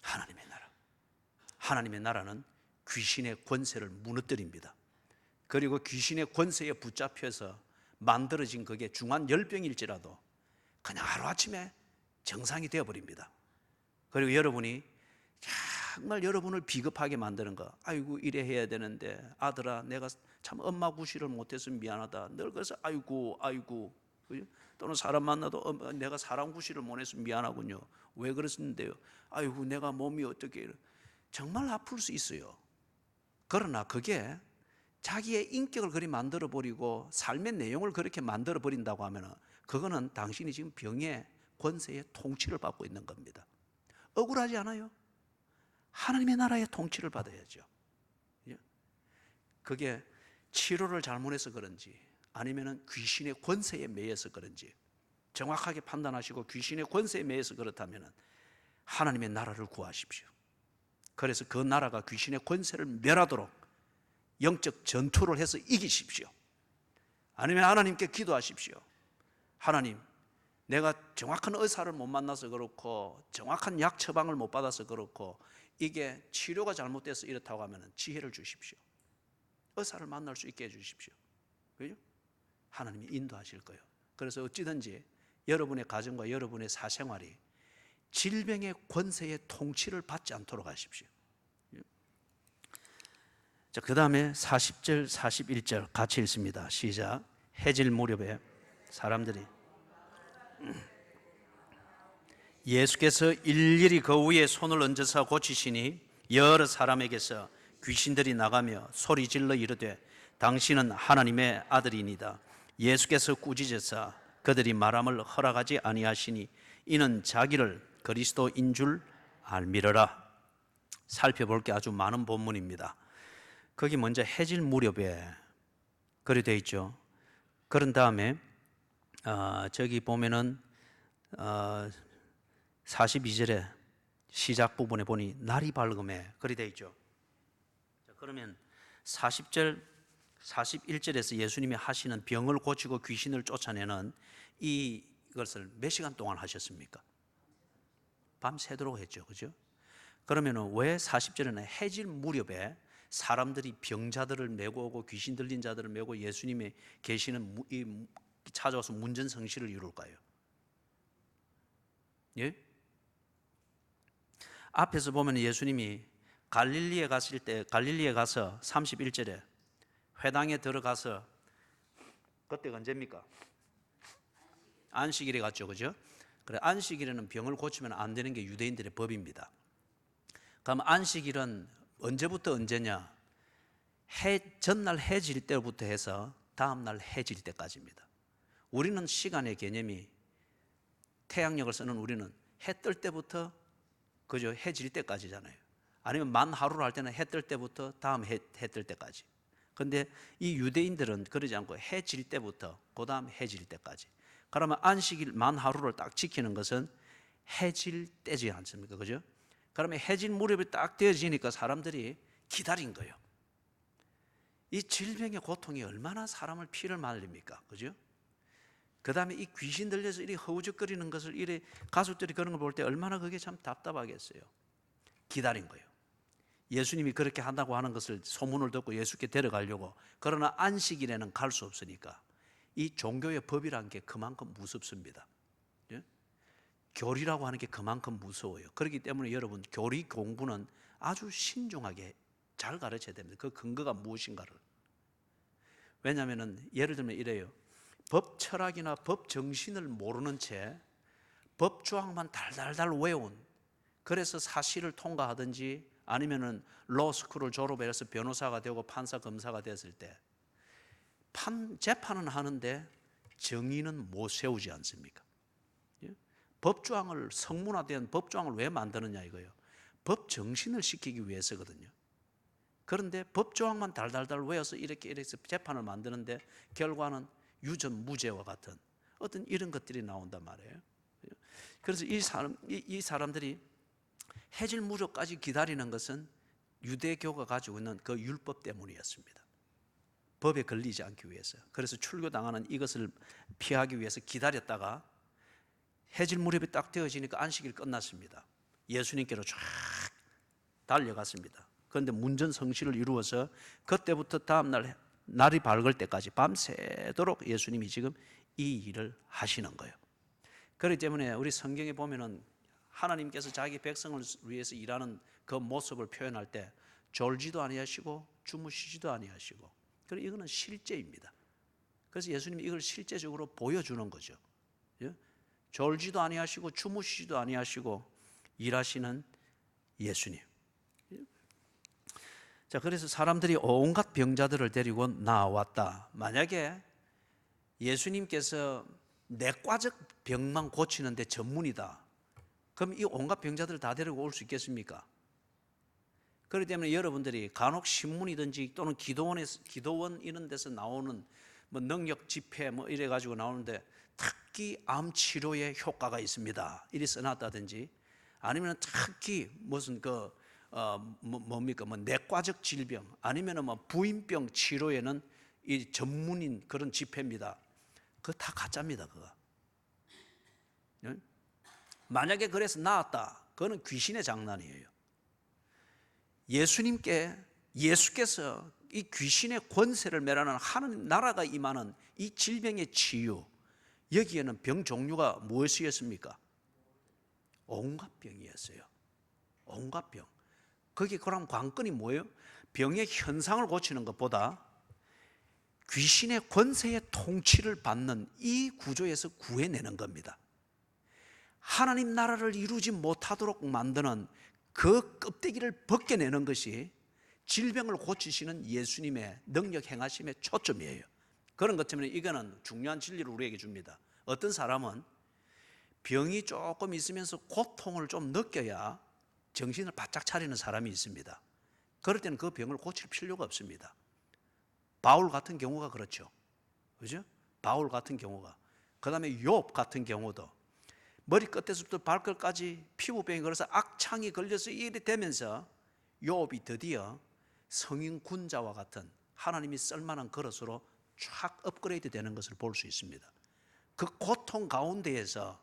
하나님의 나라. 하나님의 나라는 귀신의 권세를 무너뜨립니다. 그리고 귀신의 권세에 붙잡혀서 만들어진 그게 중한 열병일지라도 그냥 하루아침에 정상이 되어버립니다. 그리고 여러분이 정말 여러분을 비겁하게 만드는 거, 아이고 이래 해야 되는데 아들아 내가 참 엄마 구실을 못해서 미안하다, 늘 그래서 아이고 그죠? 또는 사람 만나도 내가 사람 구실을 못해서 미안하군요. 왜 그랬는데요? 아이고 내가 몸이 어떻게, 정말 아플 수 있어요. 그러나 그게 자기의 인격을 그리 만들어버리고 삶의 내용을 그렇게 만들어버린다고 하면 그거는 당신이 지금 병의 권세의 통치를 받고 있는 겁니다. 억울하지 않아요? 하나님의 나라의 통치를 받아야죠. 그게 치료를 잘못해서 그런지 아니면 귀신의 권세에 매여서 그런지 정확하게 판단하시고 귀신의 권세에 매여서 그렇다면 하나님의 나라를 구하십시오. 그래서 그 나라가 귀신의 권세를 멸하도록 영적 전투를 해서 이기십시오. 아니면 하나님께 기도하십시오. 하나님, 내가 정확한 의사를 못 만나서 그렇고 정확한 약 처방을 못 받아서 그렇고 이게 치료가 잘못돼서 이렇다고 하면 지혜를 주십시오. 의사를 만날 수 있게 해주십시오. 그죠? 하나님이 인도하실 거예요. 그래서 어찌든지 여러분의 가정과 여러분의 사생활이 질병의 권세의 통치를 받지 않도록 하십시오. 자, 그 다음에 40절, 41절 같이 읽습니다. 시작. 해질 무렵에 사람들이 예수께서 일일이 그 위에 손을 얹어서 고치시니 여러 사람에게서 귀신들이 나가며 소리질러 이르되 당신은 하나님의 아들이니이다. 예수께서 꾸짖으사 그들이 말함을 허락하지 아니하시니 이는 자기를 그리스도인 줄 알미러라. 살펴볼 게 아주 많은 본문입니다. 거기 먼저 해질 무렵에 그리 되어 있죠. 그런 다음에 저기 보면은 42절에 시작 부분에 보니 날이 밝음에 그리 되어 있죠. 그러면 40절 41절에서 예수님이 하시는 병을 고치고 귀신을 쫓아내는 이것을 몇 시간 동안 하셨습니까? 밤새도록 했죠. 그죠? 그러면 왜 40절에는 해질 무렵에 사람들이 병자들을 메고 오고 귀신 들린 자들을 메고 예수님이 계시는 찾아와서 문전성시를 이룰까요? 예? 앞에서 보면 예수님이 갈릴리에 가서 31절에 회당에 들어가서, 그때가 언제입니까? 안식일에 갔죠, 그죠? 그래, 안식일에는 병을 고치면 안 되는 게 유대인들의 법입니다. 그럼 안식일은 언제부터 언제냐? 전날 해 질 때부터 해서 다음날 해 질 때까지입니다. 우리는 시간의 개념이, 태양력을 쓰는 우리는 해 뜰 때부터 그죠, 해 질 때까지잖아요. 아니면 만 하루를 할 때는 해 뜰 때부터 다음 해 뜰 때까지. 근데 이 유대인들은 그러지 않고 해 질 때부터 그 다음 해 질 때까지. 그러면 안식일 만 하루를 딱 지키는 것은 해 질 때지 않습니까? 그죠? 그러면 해질 무렵이 딱 되어지니까 사람들이 기다린 거예요. 이 질병의 고통이 얼마나 사람을 피를 말립니까? 그죠? 그 다음에 이 귀신 들려서 이리 허우적거리는 것을 이리 가족들이 그런 걸 볼 때 얼마나 그게 참 답답하겠어요. 기다린 거예요. 예수님이 그렇게 한다고 하는 것을 소문을 듣고 예수께 데려가려고. 그러나 안식일에는 갈 수 없으니까 이 종교의 법이라는 게 그만큼 무섭습니다. 예? 교리라고 하는 게 그만큼 무서워요. 그렇기 때문에 여러분, 교리 공부는 아주 신중하게 잘 가르쳐야 됩니다. 그 근거가 무엇인가를. 왜냐하면 예를 들면 이래요. 법 철학이나 법 정신을 모르는 채 법 조항만 달달달 외운, 그래서 사실을 통과하든지 아니면은 로스쿨을 졸업해서 변호사가 되고 판사 검사가 됐을 때 재판은 하는데 정의는 못 세우지 않습니까? 법조항을, 성문화된 법조항을 왜 만드느냐 이거예요. 법 정신을 시키기 위해서거든요. 그런데 법조항만 달달달 외워서 이렇게 재판을 만드는데 결과는 유전 무죄와 같은 어떤 이런 것들이 나온단 말이에요. 그래서 이 사람들이 해질 무렵까지 기다리는 것은 유대교가 가지고 있는 그 율법 때문이었습니다. 법에 걸리지 않기 위해서. 그래서 출교당하는 이것을 피하기 위해서 기다렸다가 해질 무렵이 딱 되어지니까 안식일 끝났습니다. 예수님께로 쫙 달려갔습니다. 그런데 문전성시를 이루어서 그때부터 다음날 날이 밝을 때까지 밤새도록 예수님이 지금 이 일을 하시는 거예요. 그렇기 때문에 우리 성경에 보면은 하나님께서 자기 백성을 위해서 일하는 그 모습을 표현할 때 졸지도 아니하시고 주무시지도 아니하시고, 그리고 이거는 실제입니다. 그래서 예수님이 이걸 실제적으로 보여주는 거죠. 졸지도 아니하시고 주무시지도 아니하시고 일하시는 예수님. 자, 그래서 사람들이 온갖 병자들을 데리고 나왔다. 만약에 예수님께서 내과적 병만 고치는데 전문이다, 그럼 이 온갖 병자들을 다 데리고 올 수 있겠습니까? 그렇기 때문에 여러분들이 간혹 신문이든지 또는 기도원 이런 데서 나오는 뭐 능력 집회 뭐 이래 가지고 나오는데 특히 암 치료에 효과가 있습니다, 이리 써놨다든지, 아니면 특히 무슨 뭡니까 뭐 내과적 질병, 아니면 뭐 부인병 치료에는 이 전문인 그런 집회입니다. 그거 다 가짜입니다. 그거. 만약에 그래서 나았다, 그거는 귀신의 장난이에요. 예수께서 이 귀신의 권세를 멸하는 하나님 나라가 임하는 이 질병의 치유, 여기에는 병 종류가 무엇이었습니까? 온갖 병이었어요. 온갖 병. 거기 그럼 관건이 뭐예요? 병의 현상을 고치는 것보다 귀신의 권세의 통치를 받는 이 구조에서 구해내는 겁니다. 하나님 나라를 이루지 못하도록 만드는 그 껍데기를 벗겨내는 것이 질병을 고치시는 예수님의 능력 행하심의 초점이에요. 그런 것 때문에 이거는 중요한 진리를 우리에게 줍니다. 어떤 사람은 병이 조금 있으면서 고통을 좀 느껴야 정신을 바짝 차리는 사람이 있습니다. 그럴 때는 그 병을 고칠 필요가 없습니다. 바울 같은 경우가 그렇죠. 그죠? 바울 같은 경우가. 그 다음에 욥 같은 경우도 머리끝에서부터 발끝까지 피부병이 걸려서 악창이 걸려서 이래 되면서 욥이 드디어 성인 군자와 같은 하나님이 쓸만한 그릇으로 쫙 업그레이드 되는 것을 볼 수 있습니다. 그 고통 가운데에서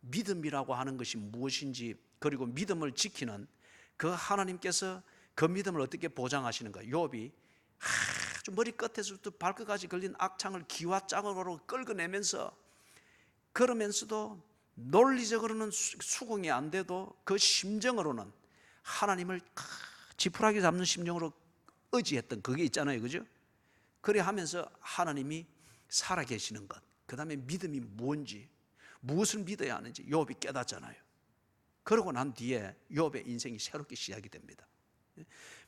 믿음이라고 하는 것이 무엇인지, 그리고 믿음을 지키는 그 하나님께서 그 믿음을 어떻게 보장하시는가. 욥이 아주 머리끝에서부터 발끝까지 걸린 악창을 기와짝으로 끌어내면서, 그러면서도 논리적으로는 수긍이 안 돼도 그 심정으로는 하나님을 지푸라기 잡는 심정으로 의지했던 그게 있잖아요, 그죠? 그래 하면서 하나님이 살아계시는 것, 그 다음에 믿음이 뭔지, 무엇을 믿어야 하는지 욥이 깨닫잖아요. 그러고 난 뒤에 욥의 인생이 새롭게 시작이 됩니다.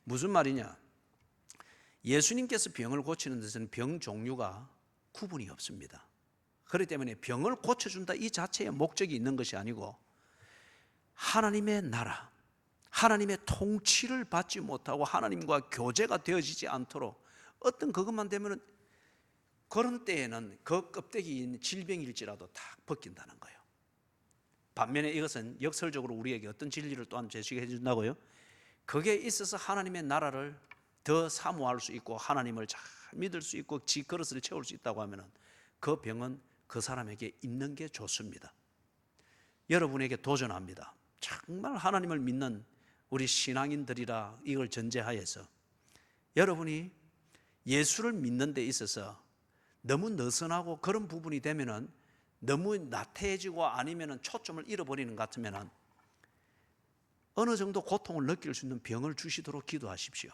무슨 말이냐? 예수님께서 병을 고치는 데서는 병 종류가 구분이 없습니다. 그렇기 때문에 병을 고쳐준다 이 자체의 목적이 있는 것이 아니고, 하나님의 나라, 하나님의 통치를 받지 못하고 하나님과 교제가 되어지지 않도록 어떤 그것만 되면 그런 때에는 그 껍데기인 질병일지라도 다 벗긴다는 거예요. 반면에 이것은 역설적으로 우리에게 어떤 진리를 또한 제시해 준다고요? 그게 있어서 하나님의 나라를 더 사모할 수 있고 하나님을 잘 믿을 수 있고 지 그릇을 채울 수 있다고 하면 그 병은 그 사람에게 있는 게 좋습니다. 여러분에게 도전합니다. 정말 하나님을 믿는 우리 신앙인들이라 이걸 전제하에서 여러분이 예수를 믿는 데 있어서 너무 느슨하고 그런 부분이 되면은 너무 나태해지고 아니면은 초점을 잃어버리는 것 같으면은 어느 정도 고통을 느낄 수 있는 병을 주시도록 기도하십시오.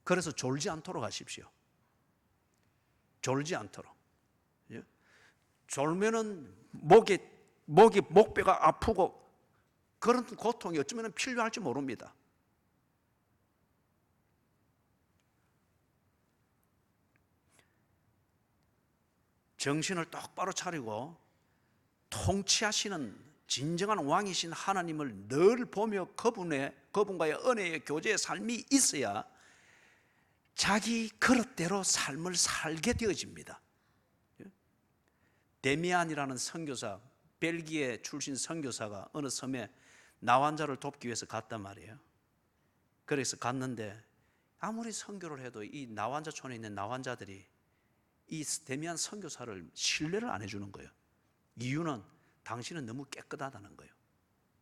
그래서 졸지 않도록 하십시오. 졸지 않도록. 졸면은 목뼈가 아프고 그런 고통이 어쩌면 필요할지 모릅니다. 정신을 똑바로 차리고 통치하시는 진정한 왕이신 하나님을 늘 보며 그분과의 은혜의 교제의 삶이 있어야 자기 그릇대로 삶을 살게 되어집니다. 데미안이라는 선교사, 벨기에 출신 선교사가 어느 섬에 나환자를 돕기 위해서 갔단 말이에요. 그래서 갔는데 아무리 선교를 해도 이 나환자촌에 있는 나환자들이 이 데미안 선교사를 신뢰를 안 해주는 거예요. 이유는 당신은 너무 깨끗하다는 거예요.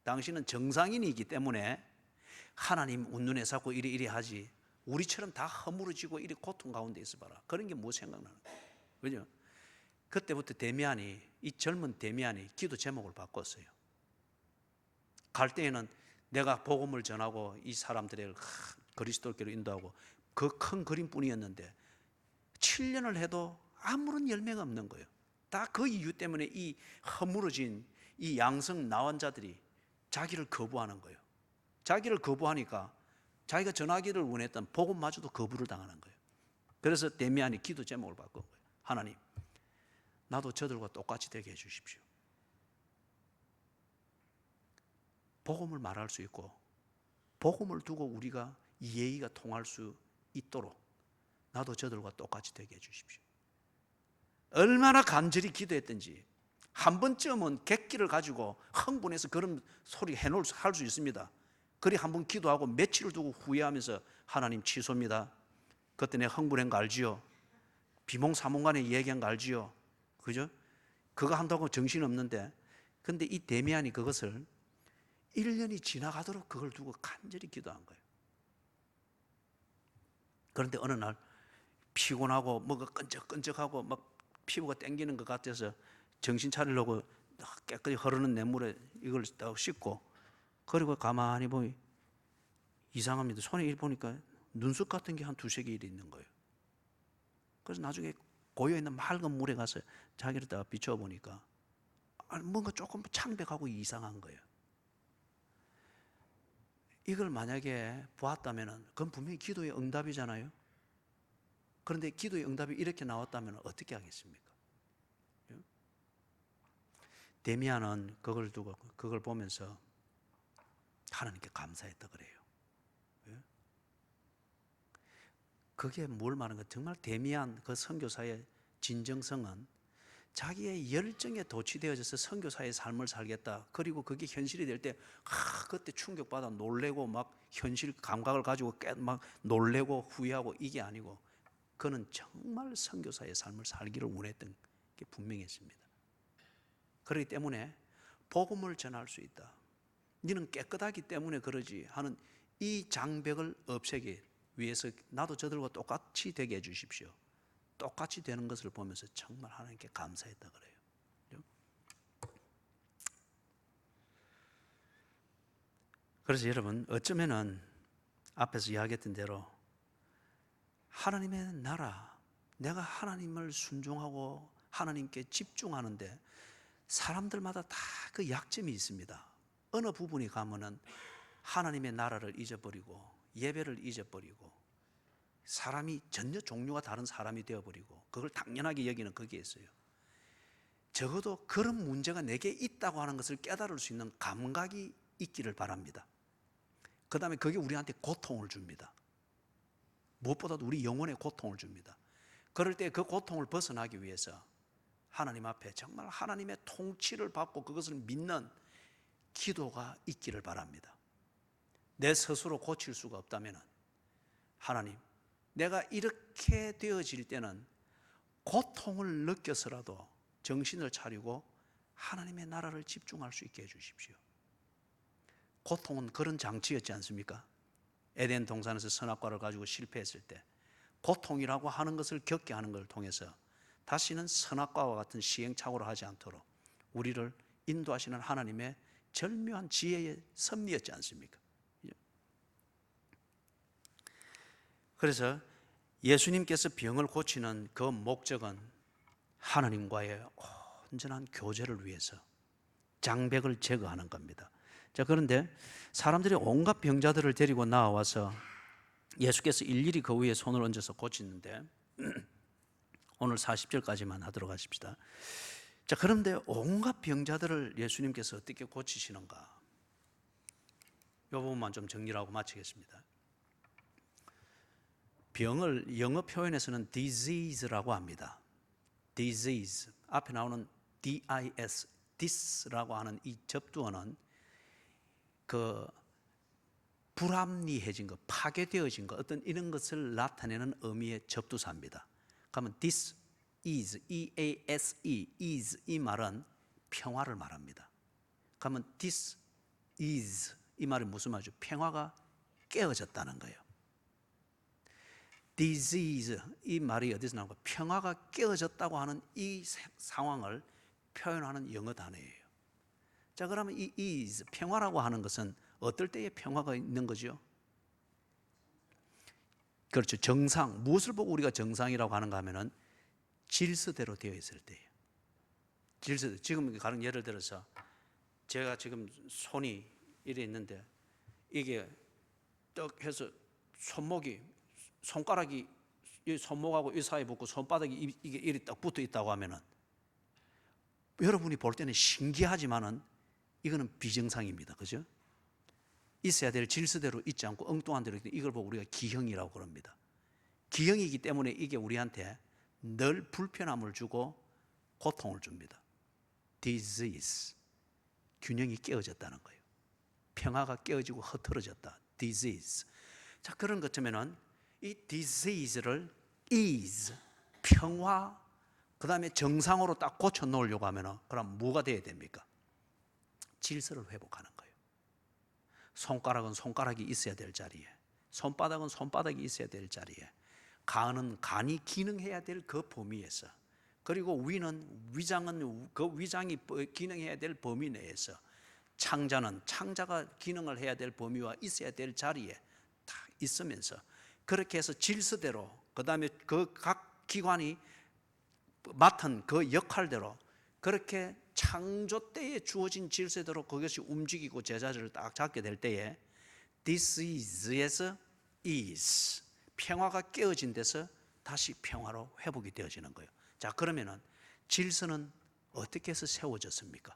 당신은 정상인이기 때문에 하나님 웃눈에 잡고 이리 하지 우리처럼 다 허물어지고 이리 고통 가운데 있어봐라. 그런 게 뭐 생각나는 거예요. 그죠? 그때부터 데미안이, 이 젊은 데미안이 기도 제목을 바꿨어요. 갈 때에는 내가 복음을 전하고 이 사람들을 그리스도께로 인도하고 그 큰 그림뿐이었는데 7년을 해도 아무런 열매가 없는 거예요. 다 그 이유 때문에 이 허물어진 이 양성 나환자들이 자기를 거부하는 거예요. 자기를 거부하니까 자기가 전하기를 원했던 복음마저도 거부를 당하는 거예요. 그래서 데미안이 기도 제목을 바꾼 거예요. 하나님, 나도 저들과 똑같이 되게 해주십시오. 복음을 말할 수 있고 복음을 두고 우리가 예의가 통할 수 있도록 나도 저들과 똑같이 되게 해주십시오. 얼마나 간절히 기도했든지 한 번쯤은 객기를 가지고 흥분해서 그런 소리 할 수 있습니다. 그리 한 번 기도하고 며칠을 두고 후회하면서 하나님 취소입니다. 그때 내가 흥분한 거 알지요? 비몽사몽간에 얘기한 거 알지요? 그죠? 그거 한다고 정신없는데, 근데 이 데미안이 그것을 1년이 지나가도록 그걸 두고 간절히 기도한 거예요. 그런데 어느 날 피곤하고 뭐가 끈적끈적하고 막 피부가 땡기는 것 같아서 정신 차리려고 깨끗이 흐르는 냇물에 이걸 딱 씻고, 그리고 가만히 보니 이상합니다. 손에 보니까 눈썹 같은 게 한 두세 개 있는 거예요. 그래서 나중에 고여있는 맑은 물에 가서 자기를 다 비춰보니까 뭔가 조금 창백하고 이상한 거예요. 이걸 만약에 보았다면 그건 분명히 기도의 응답이잖아요. 그런데 기도의 응답이 이렇게 나왔다면 어떻게 하겠습니까? 데미안은 그걸 두고 그걸 보면서 하나님께 감사했다 그래요. 그게 뭘 말하는 가 정말 데미안 그 선교사의 진정성은 자기의 열정에 도취되어져서 선교사의 삶을 살겠다. 그리고 그게 현실이 될 때 그때 충격받아 놀래고 막 현실 감각을 가지고 막 놀래고 후회하고 이게 아니고 그는 정말 선교사의 삶을 살기를 원했던 게 분명했습니다. 그렇기 때문에 복음을 전할 수 있다. 너는 깨끗하기 때문에 그러지 하는 이 장벽을 없애기 위해서 나도 저들과 똑같이 되게 해주십시오. 똑같이 되는 것을 보면서 정말 하나님께 감사했다 그래요. 그래서 여러분 어쩌면은 앞에서 이야기했던 대로 하나님의 나라, 내가 하나님을 순종하고 하나님께 집중하는데 사람들마다 다 그 약점이 있습니다. 어느 부분이 가면은 하나님의 나라를 잊어버리고 예배를 잊어버리고 사람이 전혀 종류가 다른 사람이 되어버리고 그걸 당연하게 여기는 거기에 있어요. 적어도 그런 문제가 내게 있다고 하는 것을 깨달을 수 있는 감각이 있기를 바랍니다. 그 다음에 그게 우리한테 고통을 줍니다. 무엇보다도 우리 영혼에 고통을 줍니다. 그럴 때 그 고통을 벗어나기 위해서 하나님 앞에 정말 하나님의 통치를 받고 그것을 믿는 기도가 있기를 바랍니다. 내 스스로 고칠 수가 없다면 하나님, 내가 이렇게 되어질 때는 고통을 느껴서라도 정신을 차리고 하나님의 나라를 집중할 수 있게 해주십시오. 고통은 그런 장치였지 않습니까? 에덴 동산에서 선악과를 가지고 실패했을 때 고통이라고 하는 것을 겪게 하는 것을 통해서 다시는 선악과와 같은 시행착오를 하지 않도록 우리를 인도하시는 하나님의 절묘한 지혜의 섭리였지 않습니까? 그래서 예수님께서 병을 고치는 그 목적은 하나님과의 온전한 교제를 위해서 장벽을 제거하는 겁니다. 자, 그런데 사람들이 온갖 병자들을 데리고 나와서 예수께서 일일이 그 위에 손을 얹어서 고치는데 오늘 40절까지만 하도록 하십시다. 자, 그런데 온갖 병자들을 예수님께서 어떻게 고치시는가? 이 부분만 좀 정리를 하고 마치겠습니다. 병을 영어 표현에서는 disease라고 합니다. disease, 앞에 나오는 dis, this라고 하는 이 접두어는 그 불합리해진 것, 파괴되어진 것, 어떤 이런 것을 나타내는 의미의 접두사입니다. 그러면 this is, E-A-S-E, is 이 말은 평화를 말합니다. 그러면 this is 이 말이 무슨 말이죠? 평화가 깨어졌다는 거예요. disease 이 말이 어디서 나온 거예요? 평화가 깨어졌다고 하는 이 상황을 표현하는 영어 단어예요. 자, 그러면 이 is, 평화라고 하는 것은 어떨 때에 평화가 있는 거죠? 그렇죠. 정상, 무엇을 보고 우리가 정상이라고 하는가 하면은 질서대로 되어 있을 때예요. 질서대로. 지금 가령 예를 들어서 제가 지금 손이 이래 있는데 이게 떡 해서 손가락이 이 손목하고 이 사이에 붙고 손바닥이 이게 이리 딱 붙어 있다고 하면은 여러분이 볼 때는 신기하지만은 이거는 비정상입니다. 그죠? 있어야 될 질서대로 있지 않고 엉뚱한 대로 이걸 보고 우리가 기형이라고 그럽니다. 기형이기 때문에 이게 우리한테 늘 불편함을 주고 고통을 줍니다. disease, 균형이 깨어졌다는 거예요. 평화가 깨어지고 흐트러졌다. disease. 자, 그런 것쯤에는 이 disease를 ease, 평화, 그 다음에 정상으로 딱 고쳐 놓으려고 하면 그럼 뭐가 돼야 됩니까? 질서를 회복하는 거예요. 손가락은 손가락이 있어야 될 자리에, 손바닥은 손바닥이 있어야 될 자리에, 간은 간이 기능해야 될 그 범위에서, 그리고 위장은 그 위장이 기능해야 될 범위 내에서, 창자는 창자가 기능을 해야 될 범위와 있어야 될 자리에 다 있으면서 그렇게 해서 질서대로, 그 다음에 그 각 기관이 맡은 그 역할대로 그렇게 창조 때에 주어진 질서대로 그것이 움직이고 제자리를 딱 잡게 될 때에 disease에서 is, 평화가 깨어진 데서 다시 평화로 회복이 되어지는 거예요. 자, 그러면은 질서는 어떻게 해서 세워졌습니까?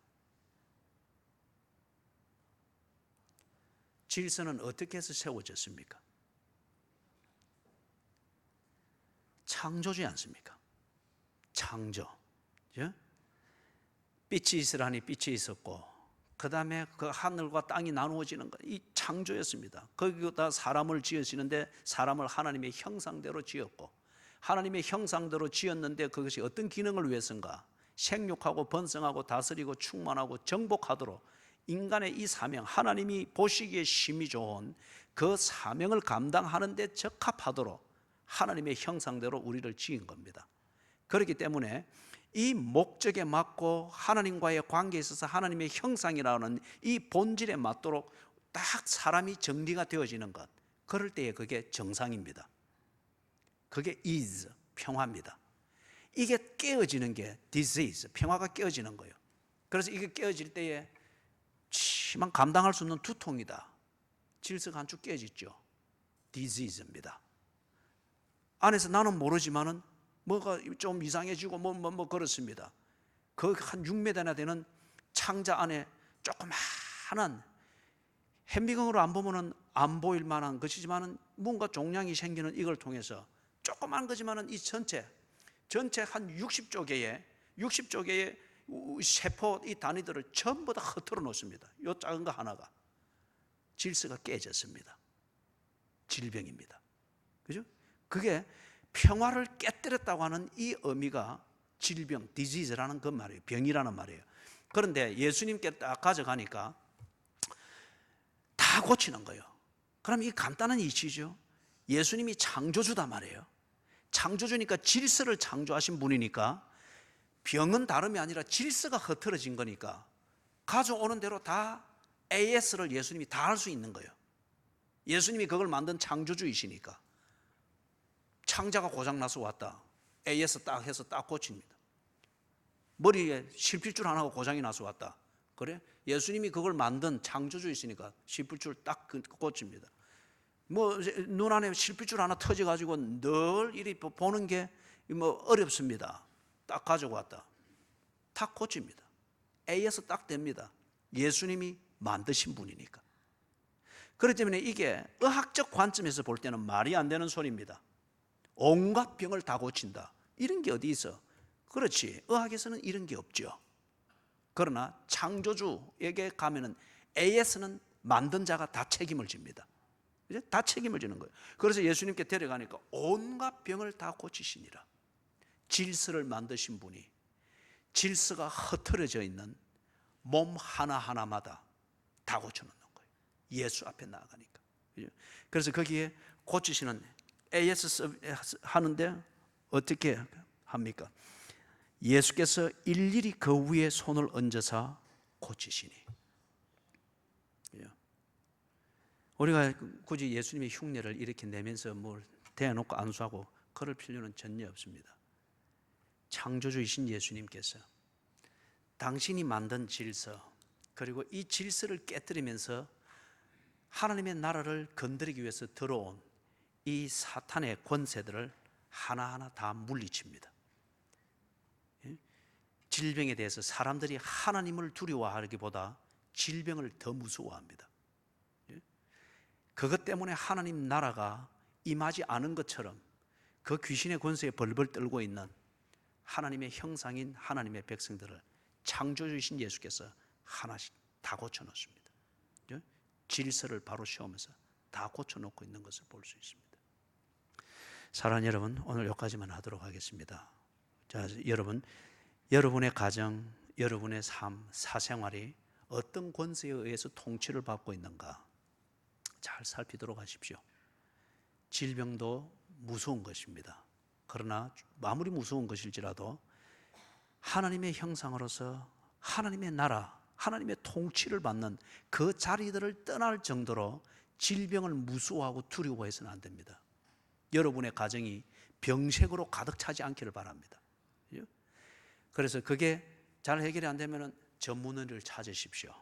질서는 어떻게 해서 세워졌습니까? 창조지 않습니까? 창조. 빛이 있으라니 빛이 있었고, 그 다음에 그 하늘과 땅이 나누어지는 것, 이 창조였습니다. 거기다 사람을 지으시는데 사람을 하나님의 형상대로 지었고, 하나님의 형상대로 지었는데 그것이 어떤 기능을 위해서인가? 생육하고 번성하고 다스리고 충만하고 정복하도록 인간의 이 사명, 하나님이 보시기에 심히 좋은 그 사명을 감당하는 데 적합하도록 하나님의 형상대로 우리를 지은 겁니다. 그렇기 때문에 이 목적에 맞고 하나님과의 관계에 있어서 하나님의 형상이라는 이 본질에 맞도록 딱 사람이 정리가 되어지는 것, 그럴 때에 그게 정상입니다. 그게 is, 평화입니다. 이게 깨어지는 게 disease, 평화가 깨어지는 거예요. 그래서 이게 깨어질 때에 심한 감당할 수 없는 두통이다. 질서가 한쪽 깨어졌죠. disease입니다. 안에서 나는 모르지만은 뭐가 좀 이상해지고 뭐 그렇습니다. 그 한 6m나 되는 창자 안에 조그마한 현미경으로 안 보면은 안 보일 만한 것이지만은 뭔가 종양이 생기는 이걸 통해서 조그만 거지만은 이 전체 한 60조 개의 세포 이 단위들을 전부 다 흩어져 놓습니다. 이 작은 거 하나가 질서가 깨졌습니다. 질병입니다. 그죠? 그게 평화를 깨뜨렸다고 하는 이 의미가 질병, disease라는 그 말이에요. 병이라는 말이에요. 그런데 예수님께 딱 가져가니까 다 고치는 거예요. 그럼 이 간단한 이치죠. 예수님이 창조주다 말이에요. 창조주니까 질서를 창조하신 분이니까 병은 다름이 아니라 질서가 흐트러진 거니까 가져오는 대로 다 AS를 예수님이 다 할 수 있는 거예요. 예수님이 그걸 만든 창조주이시니까. 창자가 고장나서 왔다. AS 딱 해서 딱 고칩니다. 머리에 실핏줄 하나가 고장이 나서 왔다. 그래? 예수님이 그걸 만든 창조주이시니까 실핏줄 딱 고칩니다. 뭐 눈 안에 실핏줄 하나 터져가지고 늘 이리 보는 게 뭐 어렵습니다. 딱 가지고 왔다. 딱 고칩니다. AS 딱 됩니다. 예수님이 만드신 분이니까. 그렇기 때문에 이게 의학적 관점에서 볼 때는 말이 안 되는 소리입니다. 온갖 병을 다 고친다. 이런 게 어디 있어? 그렇지. 의학에서는 이런 게 없죠. 그러나 창조주에게 가면은 AS는 만든 자가 다 책임을 집니다. 이제 다 책임을 지는 거예요. 그래서 예수님께 데려가니까 온갖 병을 다 고치시니라. 질서를 만드신 분이 질서가 흐트러져 있는 몸 하나하나마다 다 고쳐놓는 거예요. 예수 앞에 나아가니까. 그래서 거기에 고치시는 AS 하는데 어떻게 합니까? 예수께서 일일이 그 위에 손을 얹어서 고치시니. 우리가 굳이 예수님의 흉내를 이렇게 내면서 뭘 대놓고 안수하고 그럴 필요는 전혀 없습니다. 창조주이신 예수님께서 당신이 만든 질서, 그리고 이 질서를 깨뜨리면서 하나님의 나라를 건드리기 위해서 들어온 이 사탄의 권세들을 하나하나 다 물리칩니다. 질병에 대해서 사람들이 하나님을 두려워하기보다 질병을 더 무서워합니다. 그것 때문에 하나님 나라가 임하지 않은 것처럼 그 귀신의 권세에 벌벌 떨고 있는 하나님의 형상인 하나님의 백성들을 창조주이신 예수께서 하나씩 다 고쳐놓습니다. 질서를 바로 세우면서 다 고쳐놓고 있는 것을 볼 수 있습니다. 사랑하는 여러분, 오늘 여기까지만 하도록 하겠습니다. 자, 여러분의 가정, 여러분의 삶, 사생활이 어떤 권세에 의해서 통치를 받고 있는가 잘 살피도록 하십시오. 질병도 무서운 것입니다. 그러나 아무리 무서운 것일지라도 하나님의 형상으로서 하나님의 나라, 하나님의 통치를 받는 그 자리들을 떠날 정도로 질병을 무서워하고 두려워해서는 안 됩니다. 여러분의 가정이 병색으로 가득 차지 않기를 바랍니다. 그래서 그게 잘 해결이 안 되면 전문의를 찾으십시오.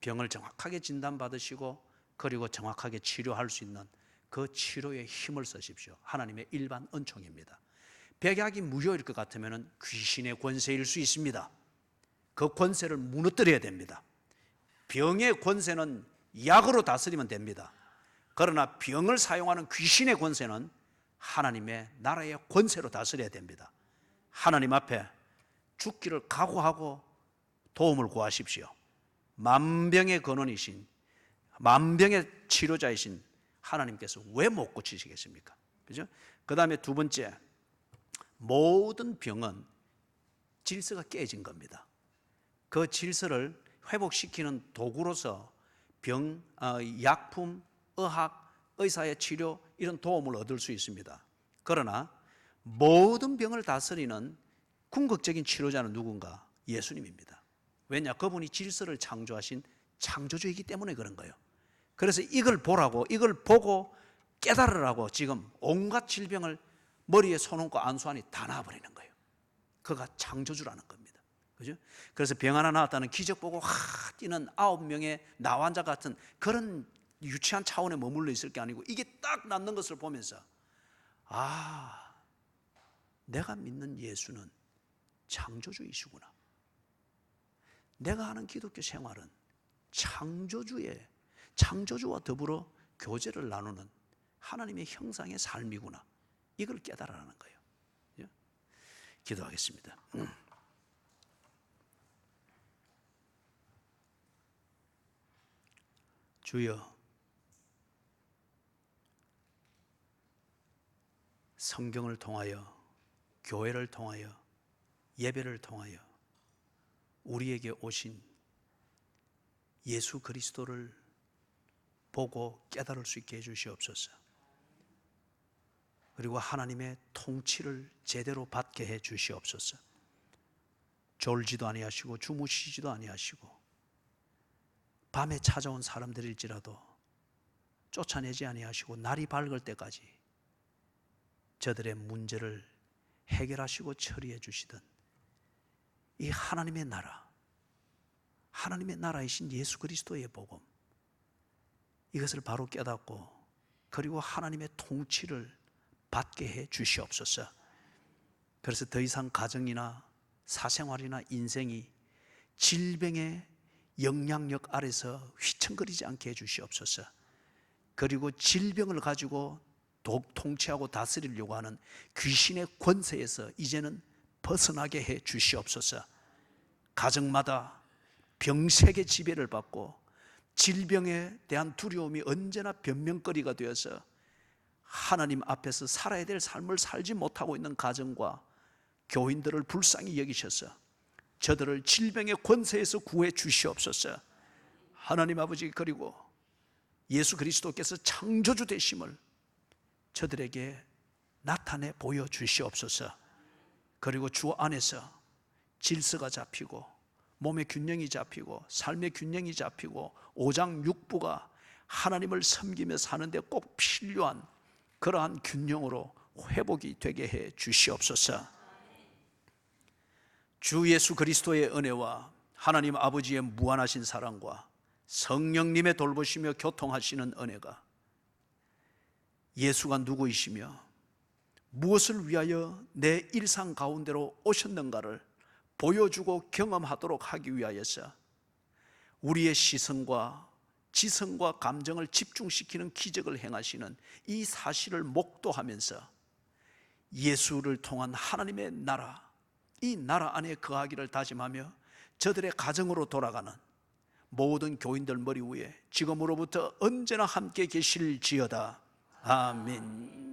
병을 정확하게 진단받으시고 그리고 정확하게 치료할 수 있는 그 치료에 힘을 쓰십시오. 하나님의 일반 은총입니다. 백약이 무효일 것 같으면 귀신의 권세일 수 있습니다. 그 권세를 무너뜨려야 됩니다. 병의 권세는 약으로 다스리면 됩니다. 그러나 병을 사용하는 귀신의 권세는 하나님의 나라의 권세로 다스려야 됩니다. 하나님 앞에 죽기를 각오하고 도움을 구하십시오. 만병의 근원이신, 만병의 치료자이신 하나님께서 왜 못 고치시겠습니까? 그죠? 그 다음에 두 번째, 모든 병은 질서가 깨진 겁니다. 그 질서를 회복시키는 도구로서 약품, 의학, 의사의 치료 이런 도움을 얻을 수 있습니다. 그러나 모든 병을 다스리는 궁극적인 치료자는 누군가? 예수님입니다. 왜냐? 그분이 질서를 창조하신 창조주이기 때문에 그런 거예요. 그래서 이걸 보라고, 이걸 보고 깨달으라고 지금 온갖 질병을 머리에 손 얹고 안수하니 다 나아버리는 거예요. 그가 창조주라는 겁니다. 그죠? 그래서 병 하나 나왔다는 기적 보고 뛰는 9명의 나환자 같은 그런 유치한 차원에 머물러 있을 게 아니고 이게 딱 낫는 것을 보면서 내가 믿는 예수는 창조주이시구나. 내가 하는 기독교 생활은 창조주와 더불어 교제를 나누는 하나님의 형상의 삶이구나. 이걸 깨달으라는 거예요. 기도하겠습니다. 주여, 성경을 통하여, 교회를 통하여, 예배를 통하여 우리에게 오신 예수 그리스도를 보고 깨달을 수 있게 해주시옵소서. 그리고 하나님의 통치를 제대로 받게 해 주시옵소서. 졸지도 아니하시고 주무시지도 아니하시고 밤에 찾아온 사람들일지라도 쫓아내지 아니하시고 날이 밝을 때까지 저들의 문제를 해결하시고 처리해 주시던 이 하나님의 나라, 하나님의 나라이신 예수 그리스도의 복음, 이것을 바로 깨닫고 그리고 하나님의 통치를 받게 해 주시옵소서. 그래서 더 이상 가정이나 사생활이나 인생이 질병의 영향력 아래서 휘청거리지 않게 해 주시옵소서. 그리고 질병을 가지고 통치하고 다스리려고 하는 귀신의 권세에서 이제는 벗어나게 해 주시옵소서. 가정마다 병색의 지배를 받고 질병에 대한 두려움이 언제나 변명거리가 되어서 하나님 앞에서 살아야 될 삶을 살지 못하고 있는 가정과 교인들을 불쌍히 여기셔서 저들을 질병의 권세에서 구해 주시옵소서. 하나님 아버지, 그리고 예수 그리스도께서 창조주 되심을 저들에게 나타내 보여 주시옵소서. 그리고 주 안에서 질서가 잡히고 몸의 균형이 잡히고 삶의 균형이 잡히고 오장육부가 하나님을 섬기며 사는데 꼭 필요한 그러한 균형으로 회복이 되게 해 주시옵소서. 주 예수 그리스도의 은혜와 하나님 아버지의 무한하신 사랑과 성령님의 돌보시며 교통하시는 은혜가, 예수가 누구이시며 무엇을 위하여 내 일상 가운데로 오셨는가를 보여주고 경험하도록 하기 위하여서 우리의 시선과 지성과 감정을 집중시키는 기적을 행하시는 이 사실을 목도하면서 예수를 통한 하나님의 나라, 이 나라 안에 거하기를 다짐하며 저들의 가정으로 돌아가는 모든 교인들 머리 위에 지금으로부터 언제나 함께 계실지어다. 아멘.